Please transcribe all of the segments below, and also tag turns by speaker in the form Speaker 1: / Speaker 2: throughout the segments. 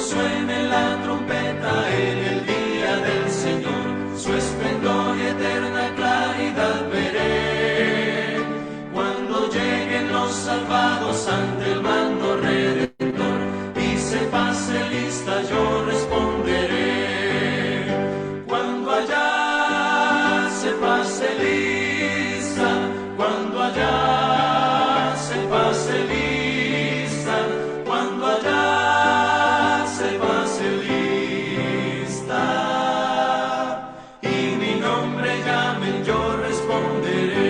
Speaker 1: suene la trompeta en el día del Señor, su esplendor y eterna claridad veré. Cuando lleguen los salvados ante el mando redentor y se pase lista, yo responderé. Cuando allá se pase lista, cuando allá se pase lista, cuando allá se pase lista, y mi nombre llamen, yo responderé.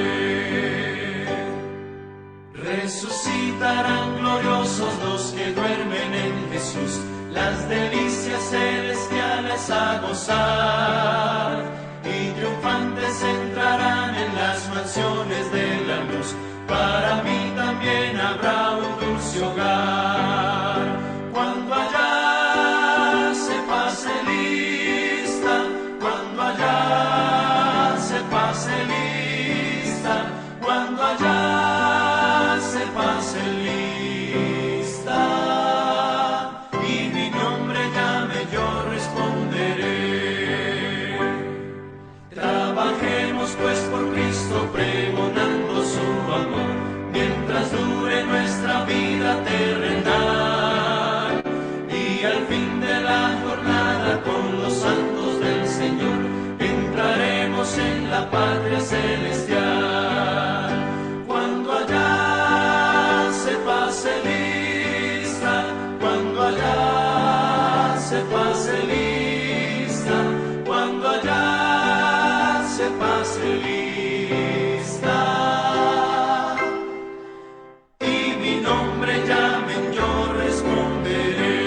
Speaker 1: Resucitarán gloriosos los que duermen en Jesús, las delicias celestiales a gozar, y triunfantes entrarán en las mansiones de la luz. Para mí también habrá un dulce hogar. Cuando allá se pase lista, cuando allá se pase lista, cuando allá se pase lista, y mi nombre llame, yo responderé. Trabajemos pues por Cristo, pregonando su amor, mientras dure nuestra vida terrenal, y al fin de la jornada con los santos del Señor entraremos en la patria celestial. Cuando allá se pase lista, cuando allá se pase lista, cuando allá se pase lista, y mi nombre llamen, yo responderé.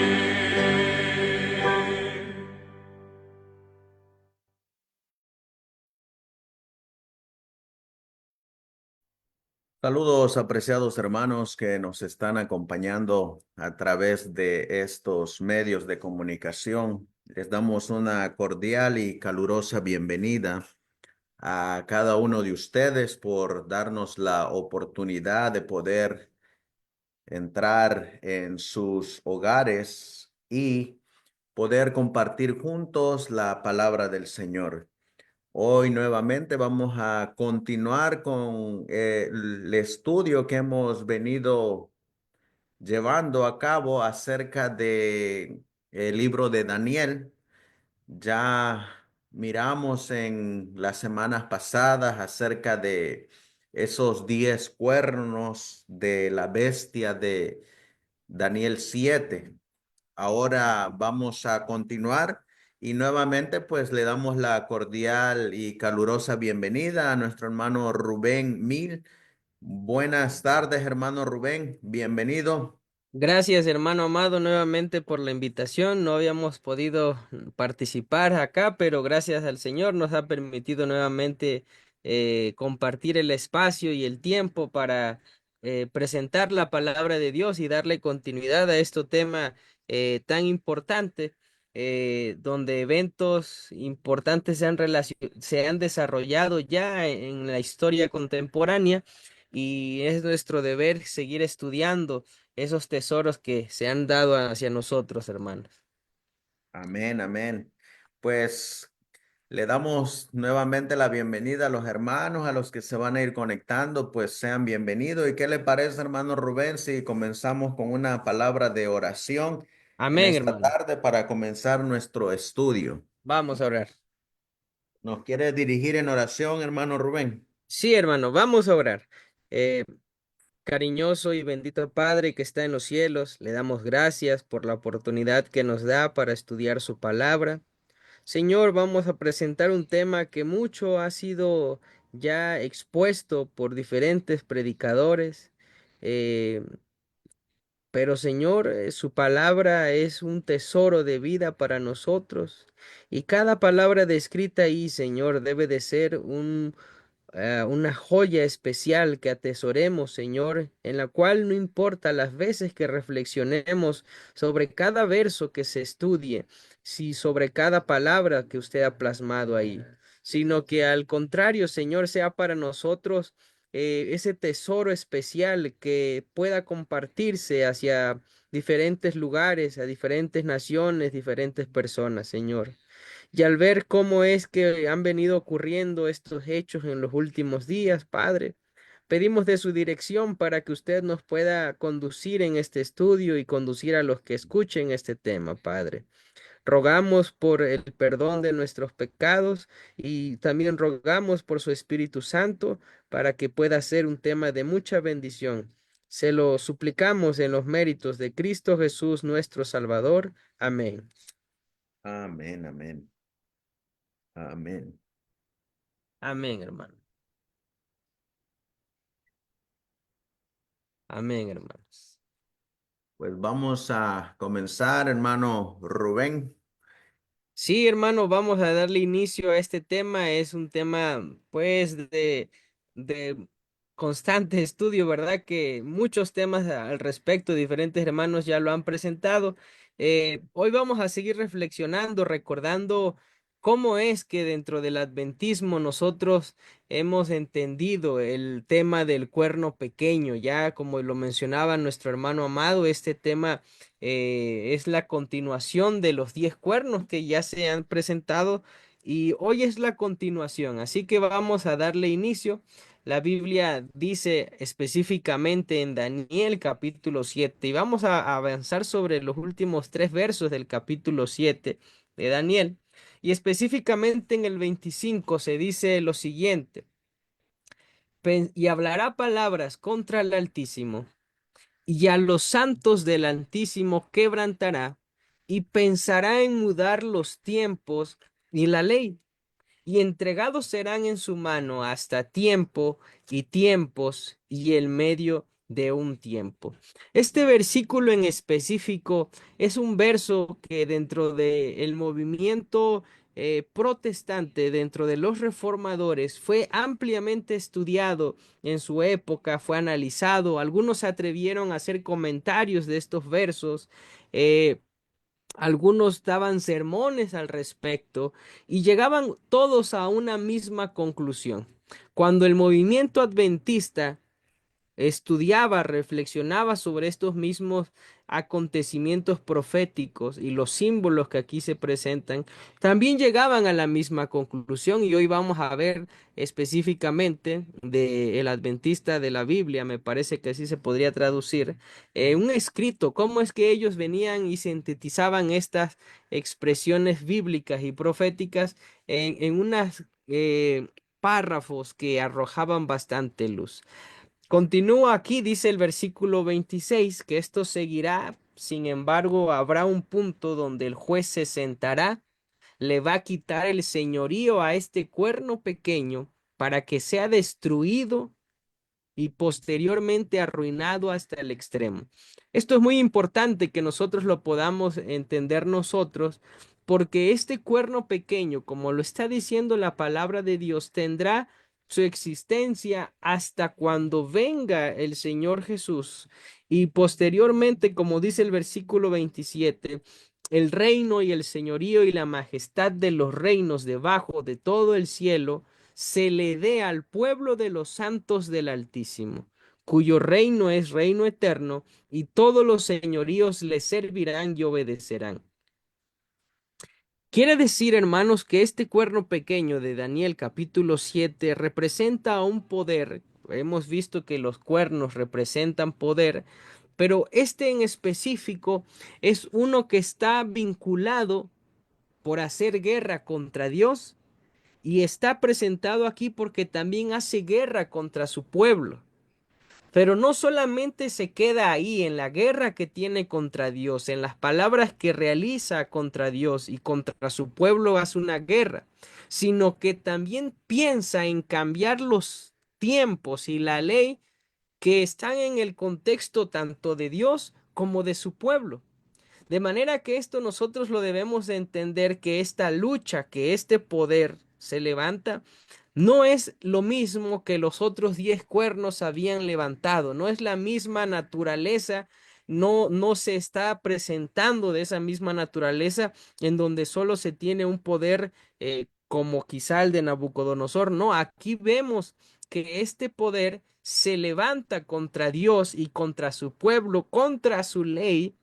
Speaker 2: Saludos, apreciados hermanos que nos están acompañando a través de estos medios de comunicación. Les damos una cordial y calurosa bienvenida a cada uno de ustedes por darnos la oportunidad de poder entrar en sus hogares y poder compartir juntos la palabra del Señor. Hoy nuevamente vamos a continuar con el estudio que hemos venido llevando a cabo acerca de el libro de Daniel. Ya miramos en las semanas pasadas acerca de esos 10 cuernos de la bestia de Daniel 7. Ahora vamos a continuar y nuevamente pues le damos la cordial y calurosa bienvenida a nuestro hermano Rubén Mil. Buenas tardes, hermano Rubén, bienvenido.
Speaker 3: Gracias, hermano amado, nuevamente por la invitación. No habíamos podido participar acá, pero gracias al Señor nos ha permitido nuevamente compartir el espacio y el tiempo para presentar la palabra de Dios y darle continuidad a este tema tan importante, donde eventos importantes se han desarrollado ya en la historia contemporánea, y es nuestro deber seguir estudiando esos tesoros que se han dado hacia nosotros, hermanos.
Speaker 2: Amén, amén. Pues le damos nuevamente la bienvenida a los hermanos, a los que se van a ir conectando, pues sean bienvenidos. ¿Y qué le parece, hermano Rubén, si comenzamos con una palabra de oración en
Speaker 3: Amén,
Speaker 2: esta
Speaker 3: hermano.
Speaker 2: tarde para comenzar nuestro estudio?
Speaker 3: Vamos a orar.
Speaker 2: ¿Nos quiere dirigir en oración, hermano Rubén?
Speaker 3: Sí, hermano, vamos a orar. Eh, Cariñoso y bendito Padre que está en los cielos, le damos gracias por la oportunidad que nos da para estudiar su palabra. Señor, vamos a presentar un tema que mucho ha sido ya expuesto por diferentes predicadores. eh, Pero Señor, su palabra es un tesoro de vida para nosotros, y cada palabra descrita ahí, Señor, debe de ser una joya especial que atesoremos, Señor, en la cual no importa las veces que reflexionemos sobre cada verso que se estudie, si sobre cada palabra que usted ha plasmado ahí, sino que al contrario, Señor, sea para nosotros ese tesoro especial que pueda compartirse hacia diferentes lugares, a diferentes naciones, diferentes personas, Señor. Y al ver cómo es que han venido ocurriendo estos hechos en los últimos días, Padre, pedimos de su dirección para que usted nos pueda conducir en este estudio y conducir a los que escuchen este tema, Padre. Rogamos por el perdón de nuestros pecados y también rogamos por su Espíritu Santo para que pueda ser un tema de mucha bendición. Se lo suplicamos en los méritos de Cristo Jesús, nuestro Salvador. Amén.
Speaker 2: Amén, amén, amén.
Speaker 3: Amén, hermano. Amén, hermanos.
Speaker 2: Pues vamos a comenzar, hermano Rubén.
Speaker 3: Sí, hermano, vamos a darle inicio a este tema. Es un tema, pues, de constante estudio, ¿verdad? Que muchos temas al respecto, diferentes hermanos ya lo han presentado. Hoy vamos a seguir reflexionando, recordando cómo es que dentro del adventismo nosotros hemos entendido el tema del cuerno pequeño. Ya como lo mencionaba nuestro hermano amado, este tema es la continuación de los 10 cuernos que ya se han presentado y hoy es la continuación, así que vamos a darle inicio. La Biblia dice específicamente en Daniel capítulo 7 y vamos a avanzar sobre los últimos 3 versos del capítulo 7 de Daniel y específicamente en el 25 se dice lo siguiente: Y hablará palabras contra el Altísimo y a los santos del Altísimo quebrantará, y pensará en mudar los tiempos y la ley, y entregados serán en su mano hasta tiempo y tiempos y el medio de un tiempo. Este versículo en específico es un verso que dentro del movimiento protestante, dentro de los reformadores, fue ampliamente estudiado en su época, fue analizado. Algunos se atrevieron a hacer comentarios de estos versos. eh, Algunos daban sermones al respecto y llegaban todos a una misma conclusión. Cuando el movimiento adventista estudiaba, reflexionaba sobre estos mismos acontecimientos proféticos y los símbolos que aquí se presentan, también llegaban a la misma conclusión y hoy vamos a ver específicamente de el adventista de la Biblia, me parece que así se podría traducir, un escrito, cómo es que ellos venían y sintetizaban estas expresiones bíblicas y proféticas en unas párrafos que arrojaban bastante luz. Continúa aquí, dice el versículo 26, que esto seguirá, sin embargo, habrá un punto donde el juez se sentará, le va a quitar el señorío a este cuerno pequeño para que sea destruido y posteriormente arruinado hasta el extremo. Esto es muy importante que nosotros lo podamos entender nosotros, porque este cuerno pequeño, como lo está diciendo la palabra de Dios, tendrá su existencia hasta cuando venga el Señor Jesús. Y posteriormente, como dice el versículo 27, el reino y el señorío y la majestad de los reinos debajo de todo el cielo se le dé al pueblo de los santos del Altísimo, cuyo reino es reino eterno, y todos los señoríos le servirán y obedecerán. Quiere decir, hermanos, que este cuerno pequeño de Daniel capítulo 7 representa a un poder. Hemos visto que los cuernos representan poder, pero este en específico es uno que está vinculado por hacer guerra contra Dios y está presentado aquí porque también hace guerra contra su pueblo. Pero no solamente se queda ahí en la guerra que tiene contra Dios, en las palabras que realiza contra Dios y contra su pueblo hace una guerra, sino que también piensa en cambiar los tiempos y la ley que están en el contexto tanto de Dios como de su pueblo. De manera que esto nosotros lo debemos de entender, que esta lucha, que este poder se levanta, no es lo mismo que los otros 10 cuernos habían levantado, no es la misma naturaleza, no se está presentando de esa misma naturaleza en donde solo se tiene un poder como quizá el de Nabucodonosor. No, aquí vemos que este poder se levanta contra Dios y contra su pueblo, contra su ley,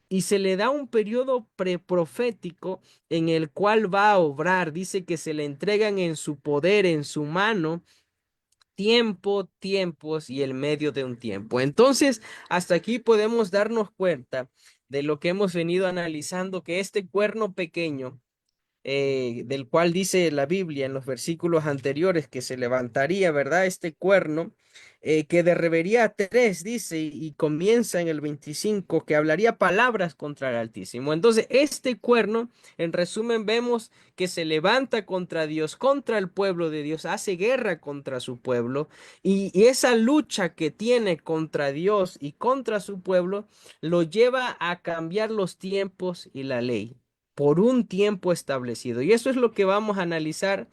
Speaker 3: y se le da un periodo preprofético en el cual va a obrar. Dice que se le entregan en su poder, en su mano, tiempo, tiempos y el medio de un tiempo. Entonces, hasta aquí podemos darnos cuenta de lo que hemos venido analizando, que este cuerno pequeño del cual dice la Biblia en los versículos anteriores que se levantaría, ¿verdad? Este cuerno que derribaría a tres, dice, y comienza en el 25, que hablaría palabras contra el Altísimo. Entonces, este cuerno, en resumen, vemos que se levanta contra Dios, contra el pueblo de Dios, hace guerra contra su pueblo, y esa lucha que tiene contra Dios y contra su pueblo lo lleva a cambiar los tiempos y la ley por un tiempo establecido. Y eso es lo que vamos a analizar.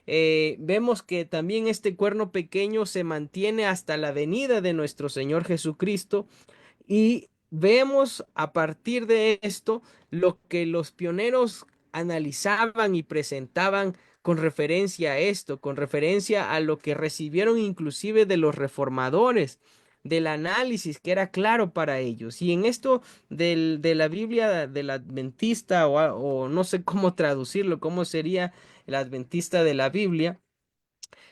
Speaker 3: Vemos que también este cuerno pequeño se mantiene hasta la venida de nuestro Señor Jesucristo y vemos a partir de esto lo que los pioneros analizaban y presentaban con referencia a esto, con referencia a lo que recibieron inclusive de los reformadores, del análisis que era claro para ellos. Y en esto de la Biblia del Adventista o no sé cómo traducirlo, cómo sería el Adventista de la Biblia,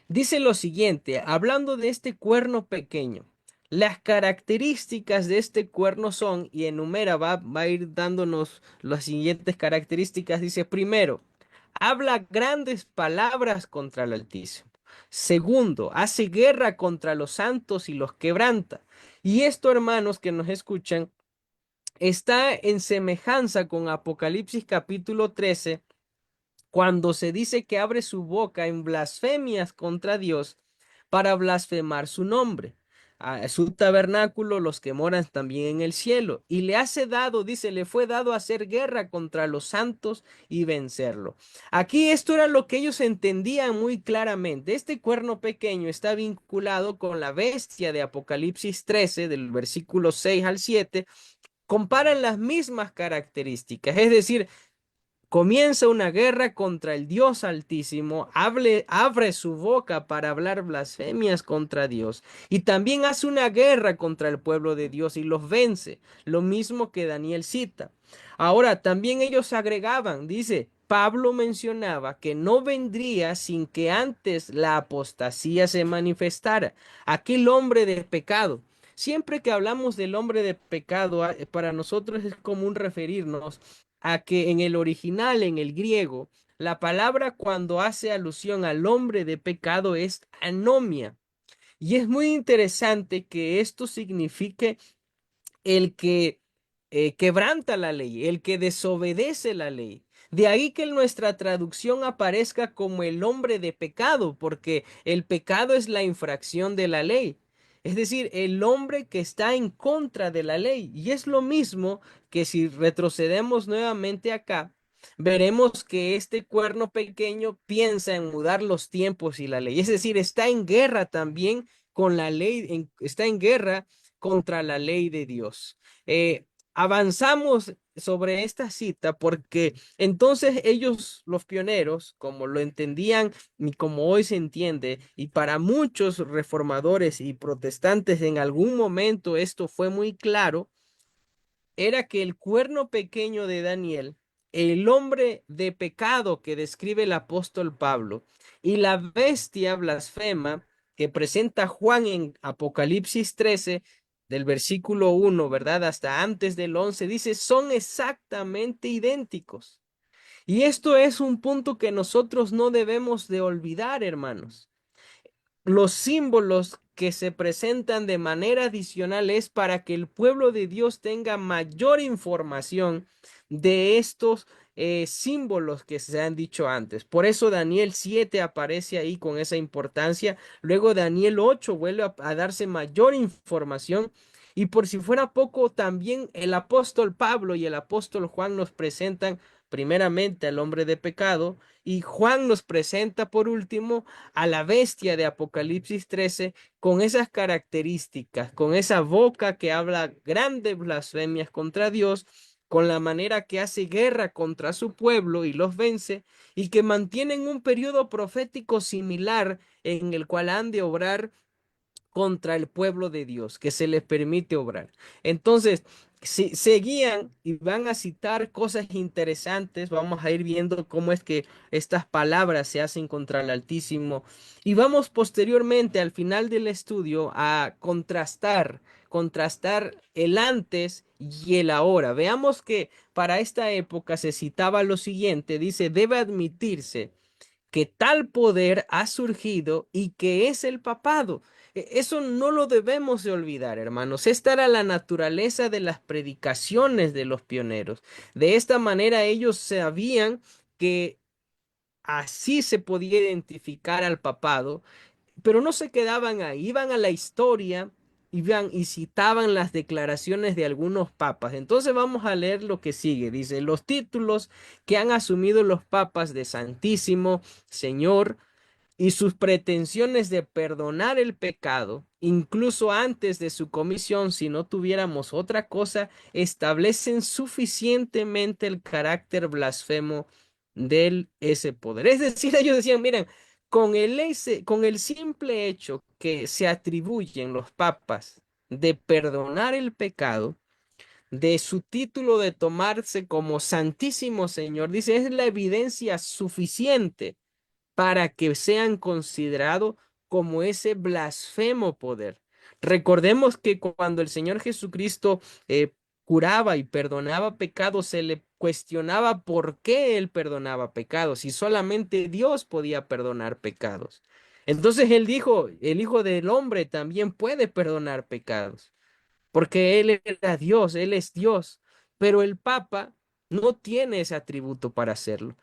Speaker 3: dice lo siguiente, hablando de este cuerno pequeño. Las características de este cuerno son, y enumera, va a ir dándonos las siguientes características. Dice, primero, habla grandes palabras contra el Altísimo. Segundo, hace guerra contra los santos y los quebranta. Y esto, hermanos que nos escuchan, está en semejanza con Apocalipsis capítulo 13, cuando se dice que abre su boca en blasfemias contra Dios para blasfemar su nombre. A su tabernáculo, los que moran también en el cielo. Y le hace dado, dice, le fue dado hacer guerra contra los santos y vencerlo. Aquí esto era lo que ellos entendían muy claramente. Este cuerno pequeño está vinculado con la bestia de Apocalipsis 13, del versículo 6 al 7. Comparan las mismas características, es decir, comienza una guerra contra el Dios Altísimo, abre su boca para hablar blasfemias contra Dios y también hace una guerra contra el pueblo de Dios y los vence, lo mismo que Daniel cita. Ahora, también ellos agregaban, dice, Pablo mencionaba que no vendría sin que antes la apostasía se manifestara, aquel hombre de pecado. Siempre que hablamos del hombre de pecado, para nosotros es común referirnos a que en el original, en el griego, la palabra cuando hace alusión al hombre de pecado es anomia. Y es muy interesante que esto signifique el que quebranta la ley, el que desobedece la ley. De ahí que en nuestra traducción aparezca como el hombre de pecado, porque el pecado es la infracción de la ley. Es decir, el hombre que está en contra de la ley. Y es lo mismo que si retrocedemos nuevamente acá, veremos que este cuerno pequeño piensa en mudar los tiempos y la ley. Es decir, está en guerra también con la ley, está en guerra contra la ley de Dios. Avanzamos sobre esta cita porque entonces ellos, los pioneros, como lo entendían y como hoy se entiende, y para muchos reformadores y protestantes en algún momento esto fue muy claro, era que el cuerno pequeño de Daniel, el hombre de pecado que describe el apóstol Pablo, y la bestia blasfema que presenta Juan en Apocalipsis 13, del versículo 1, ¿verdad? Hasta antes del 11, dice, son exactamente idénticos. Y esto es un punto que nosotros no debemos de olvidar, hermanos. Los símbolos que se presentan de manera adicional es para que el pueblo de Dios tenga mayor información de estos símbolos que se han dicho antes. Por eso Daniel 7 aparece ahí con esa importancia. Luego Daniel 8 vuelve a darse mayor información. Y por si fuera poco, también el apóstol Pablo y el apóstol Juan nos presentan primeramente al hombre de pecado y Juan nos presenta por último a la bestia de Apocalipsis 13 con esas características, con esa boca que habla grandes blasfemias contra Dios con la manera que hace guerra contra su pueblo y los vence, y que mantienen un periodo profético similar en el cual han de obrar contra el pueblo de Dios, que se les permite obrar. Entonces, si seguían y van a citar cosas interesantes, vamos a ir viendo cómo es que estas palabras se hacen contra el Altísimo y vamos posteriormente al final del estudio a contrastar el antes y el ahora. Veamos que para esta época se citaba lo siguiente, dice, debe admitirse que tal poder ha surgido y que es el papado. Eso no lo debemos de olvidar, hermanos. Esta era la naturaleza de las predicaciones de los pioneros. De esta manera ellos sabían que así se podía identificar al papado, pero no se quedaban ahí, iban a la historia, iban y citaban las declaraciones de algunos papas. Entonces vamos a leer lo que sigue. Dice, los títulos que han asumido los papas de Santísimo, Señor, y sus pretensiones de perdonar el pecado, incluso antes de su comisión, si no tuviéramos otra cosa, establecen suficientemente el carácter blasfemo de ese poder. Es decir, ellos decían, miren, con el simple hecho que se atribuyen los papas de perdonar el pecado, de su título de tomarse como Santísimo Señor, dice, es la evidencia suficiente para que sean considerados como ese blasfemo poder. Recordemos que cuando el Señor Jesucristo curaba y perdonaba pecados, se le cuestionaba por qué él perdonaba pecados y solamente Dios podía perdonar pecados. Entonces él dijo, el Hijo del Hombre también puede perdonar pecados porque él era Dios, él es Dios, pero el Papa no tiene ese atributo para hacerlo.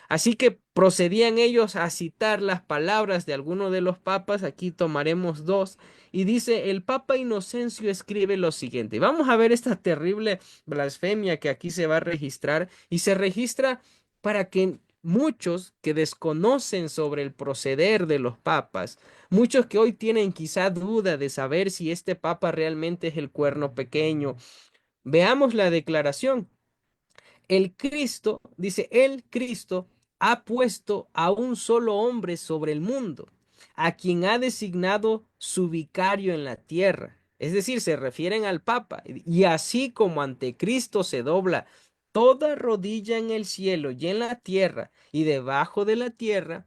Speaker 3: Así que procedían ellos a citar las palabras de alguno de los papas, aquí tomaremos dos, y dice, el Papa Inocencio escribe lo siguiente. Vamos a ver esta terrible blasfemia que aquí se va a registrar, y se registra para que muchos que desconocen sobre el proceder de los papas, muchos que hoy tienen quizá duda de saber si este papa realmente es el cuerno pequeño, veamos la declaración. El Cristo, dice, el Cristo ha puesto a un solo hombre sobre el mundo, a quien ha designado su vicario en la tierra. Es decir, se refieren al Papa. Y así como ante Cristo se dobla toda rodilla en el cielo y en la tierra y debajo de la tierra,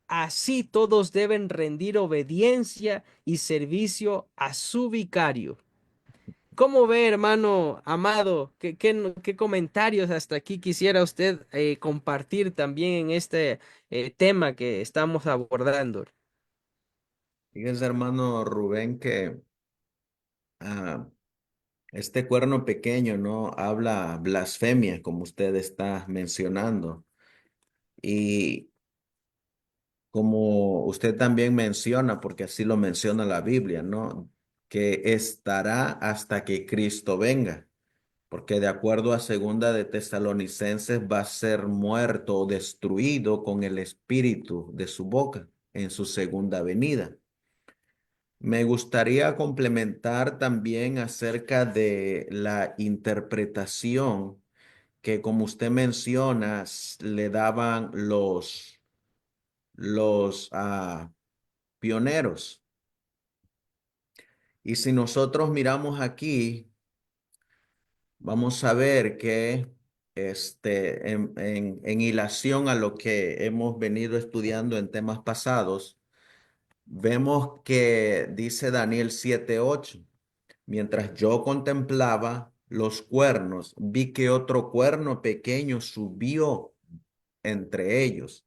Speaker 3: así todos deben rendir obediencia y servicio a su vicario. ¿Cómo ve, hermano amado? ¿Qué comentarios hasta aquí quisiera usted compartir también en este tema que estamos abordando?
Speaker 2: Fíjese, hermano Rubén, que ah, este cuerno pequeño no habla blasfemia, como usted está mencionando. Y como usted también menciona, porque así lo menciona la Biblia, ¿no? Que estará hasta que Cristo venga. Porque de acuerdo a segunda de Tesalonicenses va a ser muerto o destruido con el espíritu de su boca en su segunda venida. Me gustaría complementar también acerca de la interpretación que, como usted menciona, le daban los pioneros. Y si nosotros miramos aquí, vamos a ver que en hilación a lo que hemos venido estudiando en temas pasados, vemos que dice Daniel 7:8, mientras yo contemplaba los cuernos, vi que otro cuerno pequeño subió entre ellos,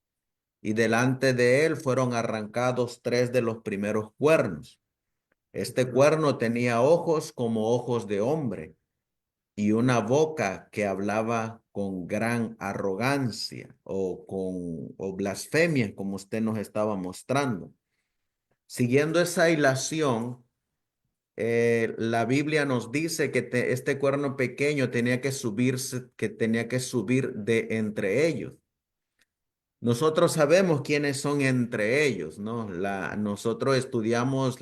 Speaker 2: y delante de él fueron arrancados tres de los primeros cuernos. Este cuerno tenía ojos como ojos de hombre y una boca que hablaba con gran arrogancia o blasfemia, como usted nos estaba mostrando. Siguiendo esa hilación, la Biblia nos dice que este cuerno pequeño tenía que subirse, que tenía que subir de entre ellos. Nosotros sabemos quiénes son entre ellos, ¿no? Nosotros estudiamos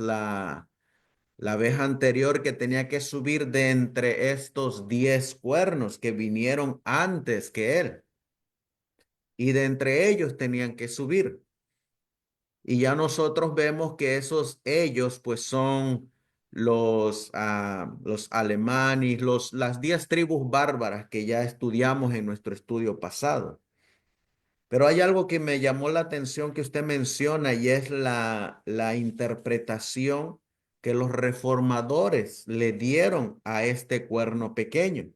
Speaker 2: la vez anterior que tenía que subir de entre estos 10 cuernos que vinieron antes que él. Y de entre ellos tenían que subir. Y ya nosotros vemos que esos ellos pues son los alemanes, las 10 tribus bárbaras que ya estudiamos en nuestro estudio pasado. Pero hay algo que me llamó la atención que usted menciona y es la interpretación que los reformadores le dieron a este cuerno pequeño.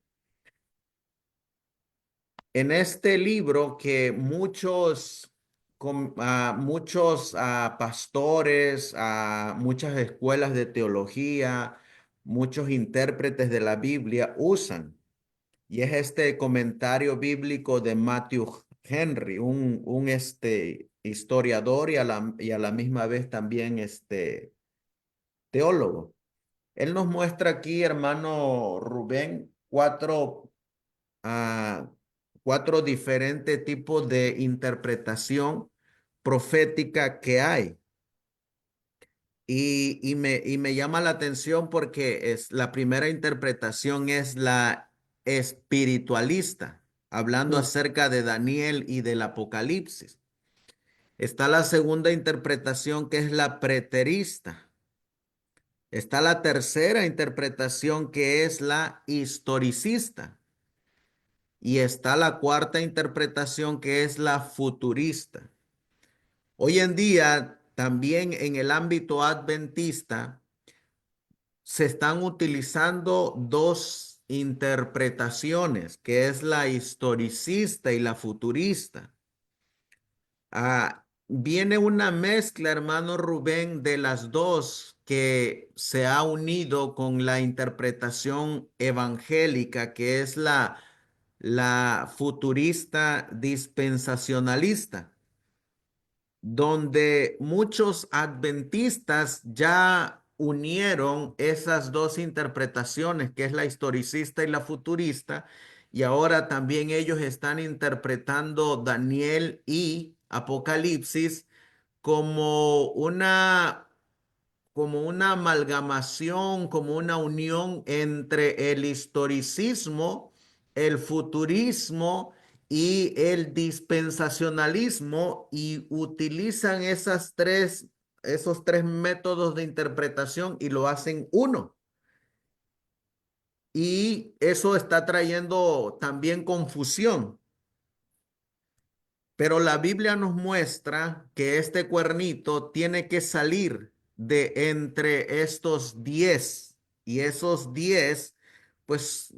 Speaker 2: En este libro que muchos pastores, muchas escuelas de teología, muchos intérpretes de la Biblia usan, y es este comentario bíblico de Matthew Henry, un historiador y a la misma vez también teólogo. Él nos muestra aquí, hermano Rubén, a cuatro diferentes tipos de interpretación profética que hay. Y me llama la atención porque la primera interpretación es la espiritualista, hablando
Speaker 3: Mm,
Speaker 2: acerca de Daniel y del Apocalipsis. Está la segunda interpretación que es la preterista. Está la tercera interpretación que es la historicista. Y está la cuarta interpretación que es la futurista. Hoy en día, también en el ámbito adventista, se están utilizando dos interpretaciones, que es la historicista y la futurista. Viene una mezcla, hermano Rubén, de las dos que se ha unido con la interpretación evangélica, que es la futurista dispensacionalista, donde muchos adventistas ya unieron esas dos interpretaciones, que es la historicista y la futurista, y ahora también ellos están interpretando Daniel y Apocalipsis como una amalgamación, como una unión entre el historicismo, el futurismo y el dispensacionalismo, y utilizan esos tres métodos de interpretación y lo hacen uno. Y eso está trayendo también confusión. Pero la Biblia nos muestra que este cuernito tiene que salir de entre estos 10, y esos 10 pues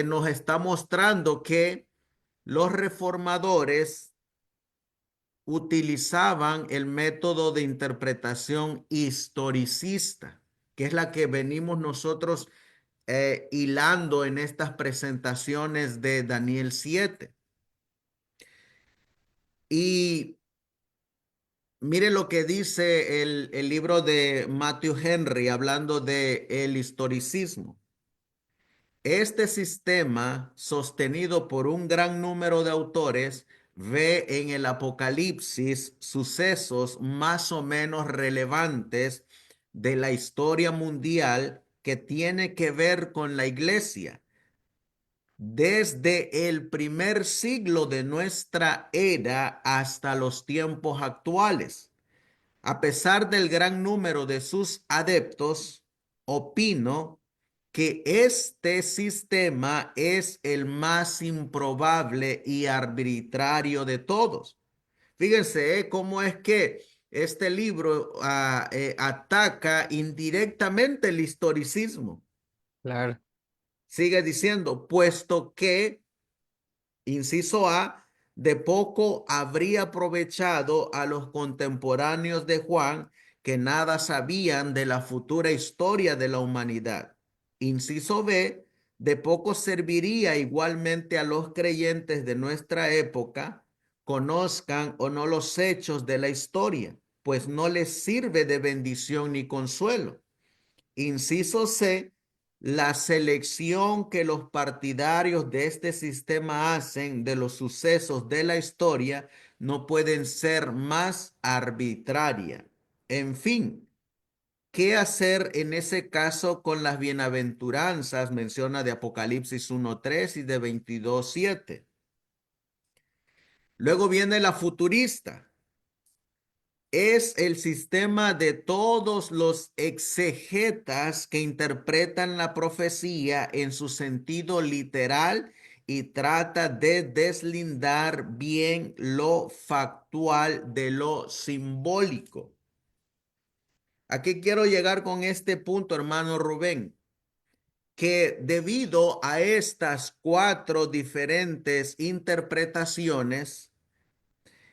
Speaker 2: nos está mostrando que los reformadores utilizaban el método de interpretación historicista, que es la que venimos nosotros hilando en estas presentaciones de Daniel 7. Y mire lo que dice el libro de Matthew Henry hablando de el historicismo. Este sistema, sostenido por un gran número de autores, ve en el Apocalipsis sucesos más o menos relevantes de la historia mundial que tiene que ver con la iglesia. Desde el primer siglo de nuestra era hasta los tiempos actuales. A pesar del gran número de sus adeptos, opino que este sistema es el más improbable y arbitrario de todos. Fíjense, cómo es que este libro ataca indirectamente el historicismo.
Speaker 3: claro.
Speaker 2: Sigue diciendo, puesto que inciso A, de poco habría aprovechado a los contemporáneos de Juan que nada sabían de la futura historia de la humanidad. Inciso B, de poco serviría igualmente a los creyentes de nuestra época, conozcan o no los hechos de la historia, pues no les sirve de bendición ni consuelo. Inciso C, la selección que los partidarios de este sistema hacen de los sucesos de la historia no pueden ser más arbitraria. En fin, ¿qué hacer en ese caso con las bienaventuranzas? Menciona de Apocalipsis 1:3 y de 22:7. Luego viene la futurista. Es el sistema de todos los exegetas que interpretan la profecía en su sentido literal y trata de deslindar bien lo factual de lo simbólico. ¿A qué quiero llegar con este punto, hermano Rubén? Que debido a estas cuatro diferentes interpretaciones,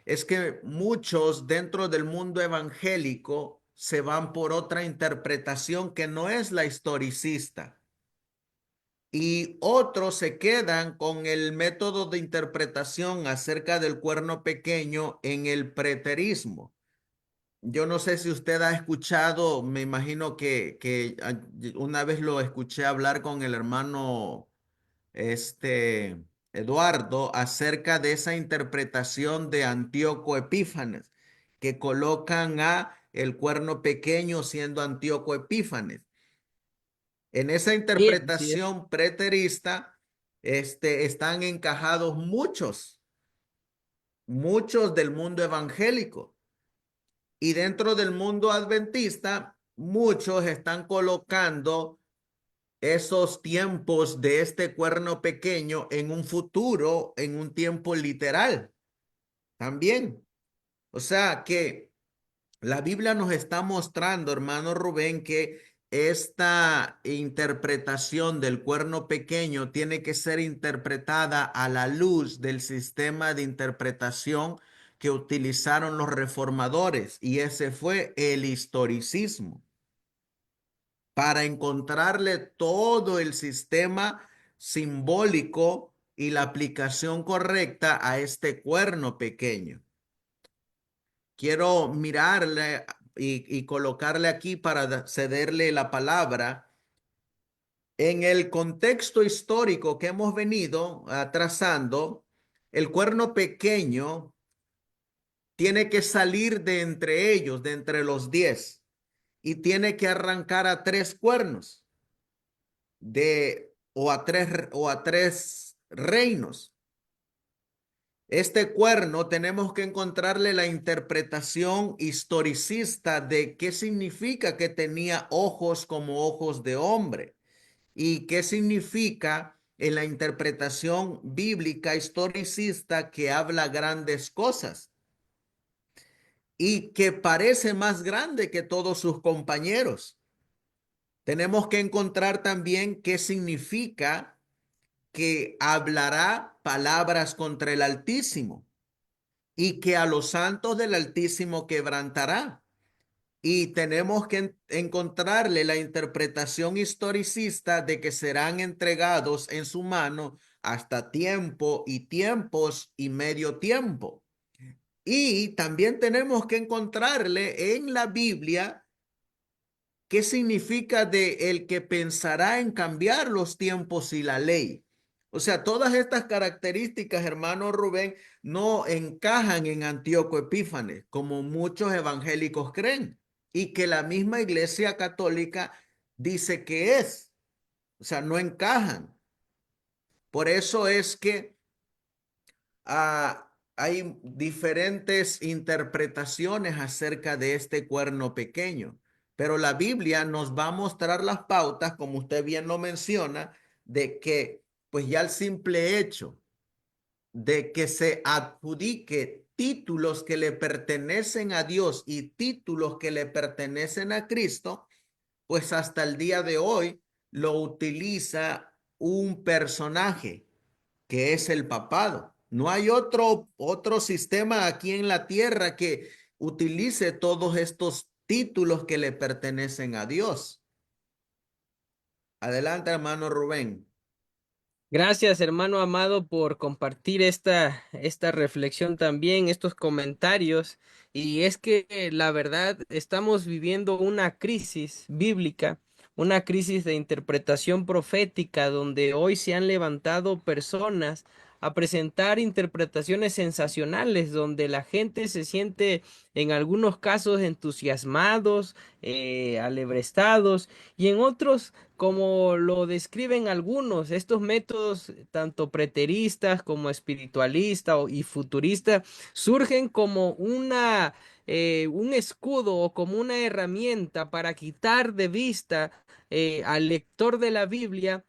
Speaker 2: es que muchos dentro del mundo evangélico se van por otra interpretación que no es la historicista. Y otros se quedan con el método de interpretación acerca del cuerno pequeño en el preterismo. Yo no sé si usted ha escuchado, me imagino que una vez lo escuché hablar con el hermano este, Eduardo acerca de esa interpretación de Antíoco Epífanes, que colocan a el cuerno pequeño siendo Antíoco Epífanes. En esa
Speaker 3: Sí, así es.
Speaker 2: interpretación preterista, están encajados muchos del mundo evangélico. Y dentro del mundo adventista, muchos están colocando esos tiempos de este cuerno pequeño en un futuro, en un tiempo literal también. O sea que la Biblia nos está mostrando, hermano Rubén, que esta interpretación del cuerno pequeño tiene que ser interpretada a la luz del sistema de interpretación que utilizaron los reformadores, y ese fue el historicismo, para encontrarle todo el sistema simbólico y la aplicación correcta a este cuerno pequeño. Quiero mirarle y colocarle aquí para cederle la palabra. En el contexto histórico que hemos venido trazando, el cuerno pequeño tiene que salir de entre ellos, de entre los 10, y tiene que arrancar a 3 cuernos o a tres reinos. Este cuerno tenemos que encontrarle la interpretación historicista de qué significa que tenía ojos como ojos de hombre y qué significa en la interpretación bíblica historicista que habla grandes cosas y que parece más grande que todos sus compañeros. Tenemos que encontrar también qué significa que hablará palabras contra el Altísimo y que a los santos del Altísimo quebrantará. Y tenemos que encontrarle la interpretación historicista de que serán entregados en su mano hasta tiempo y tiempos y medio tiempo. Y también tenemos que encontrarle en la Biblia qué significa de el que pensará en cambiar los tiempos y la ley. O sea, todas estas características, hermano Rubén, no encajan en Antíoco Epífanes, como muchos evangélicos creen, y que la misma Iglesia Católica dice que es. O sea, no encajan. Por eso es que hay diferentes interpretaciones acerca de este cuerno pequeño, pero la Biblia nos va a mostrar las pautas, como usted bien lo menciona, de que pues ya el simple hecho de que se adjudique títulos que le pertenecen a Dios y títulos que le pertenecen a Cristo, pues hasta el día de hoy lo utiliza un personaje que es el papado. No hay otro sistema aquí en la tierra que utilice todos estos títulos que le pertenecen a Dios. Adelante, hermano Rubén.
Speaker 3: Gracias, hermano amado, por compartir esta reflexión también, estos comentarios. Y es que la verdad, estamos viviendo una crisis bíblica, una crisis de interpretación profética donde hoy se han levantado personas a presentar interpretaciones sensacionales, donde la gente se siente en algunos casos entusiasmados, alebrestados, y en otros, como lo describen algunos, estos métodos, tanto preteristas como espiritualista y futurista, surgen como un escudo o como una herramienta para quitar de vista al lector de la Biblia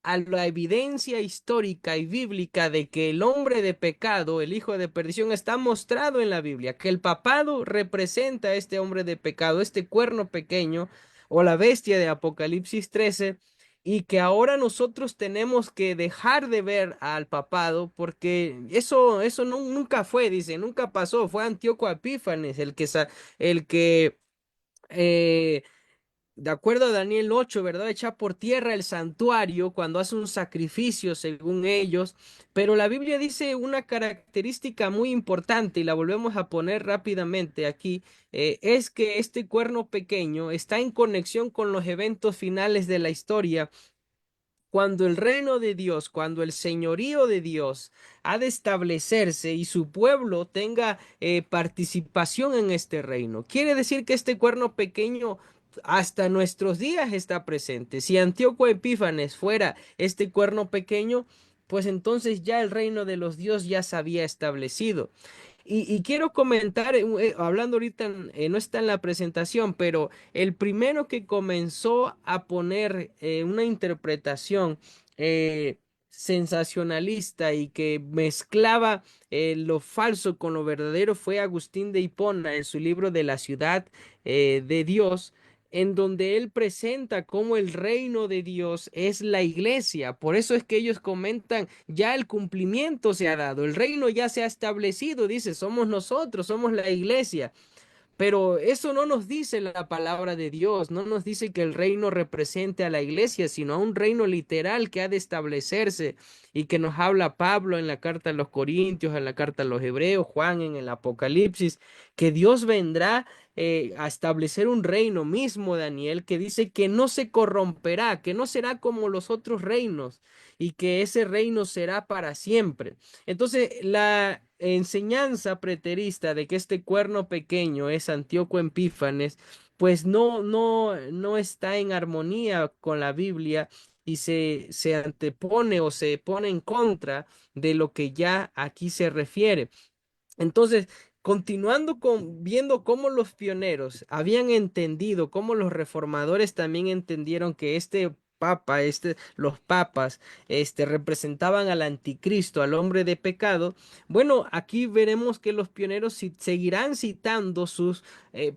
Speaker 3: a la evidencia histórica y bíblica de que el hombre de pecado, el hijo de perdición, está mostrado en la Biblia, que el papado representa a este hombre de pecado, este cuerno pequeño o la bestia de Apocalipsis 13, y que ahora nosotros tenemos que dejar de ver al papado porque eso nunca fue, dice, nunca pasó, fue Antíoco Epífanes el que eh, de acuerdo a Daniel 8, ¿verdad? Echa por tierra el santuario cuando hace un sacrificio, según ellos. Pero la Biblia dice una característica muy importante y la volvemos a poner rápidamente aquí, es que este cuerno pequeño está en conexión con los eventos finales de la historia cuando el reino de Dios, cuando el señorío de Dios ha de establecerse y su pueblo tenga participación en este reino. Quiere decir que este cuerno pequeño hasta nuestros días está presente. Si Antíoco Epífanes fuera este cuerno pequeño, pues entonces ya el reino de los dioses ya se había establecido. Y quiero comentar, hablando ahorita, no está en la presentación, pero el primero que comenzó a poner una interpretación eh, sensacionalista y que mezclaba lo falso con lo verdadero fue Agustín de Hipona en su libro de la ciudad de Dios, en donde él presenta cómo el reino de Dios es la iglesia. Por eso es que ellos comentan, ya el cumplimiento se ha dado, el reino ya se ha establecido, dice, somos nosotros, somos la iglesia. Pero eso no nos dice la palabra de Dios, no nos dice que el reino represente a la iglesia, sino a un reino literal que ha de establecerse y que nos habla Pablo en la carta a los Corintios, en la carta a los Hebreos, Juan en el Apocalipsis, que Dios vendrá a establecer un reino mismo, Daniel, que dice que no se corromperá, que no será como los otros reinos y que ese reino será para siempre. Entonces, la enseñanza preterista de que este cuerno pequeño es Antíoco Epífanes, pues no está en armonía con la Biblia y se antepone o se pone en contra de lo que ya aquí se refiere. Entonces, continuando con viendo cómo los pioneros habían entendido, cómo los reformadores también entendieron que los papas, representaban al anticristo, al hombre de pecado. Bueno, aquí veremos que los pioneros seguirán citando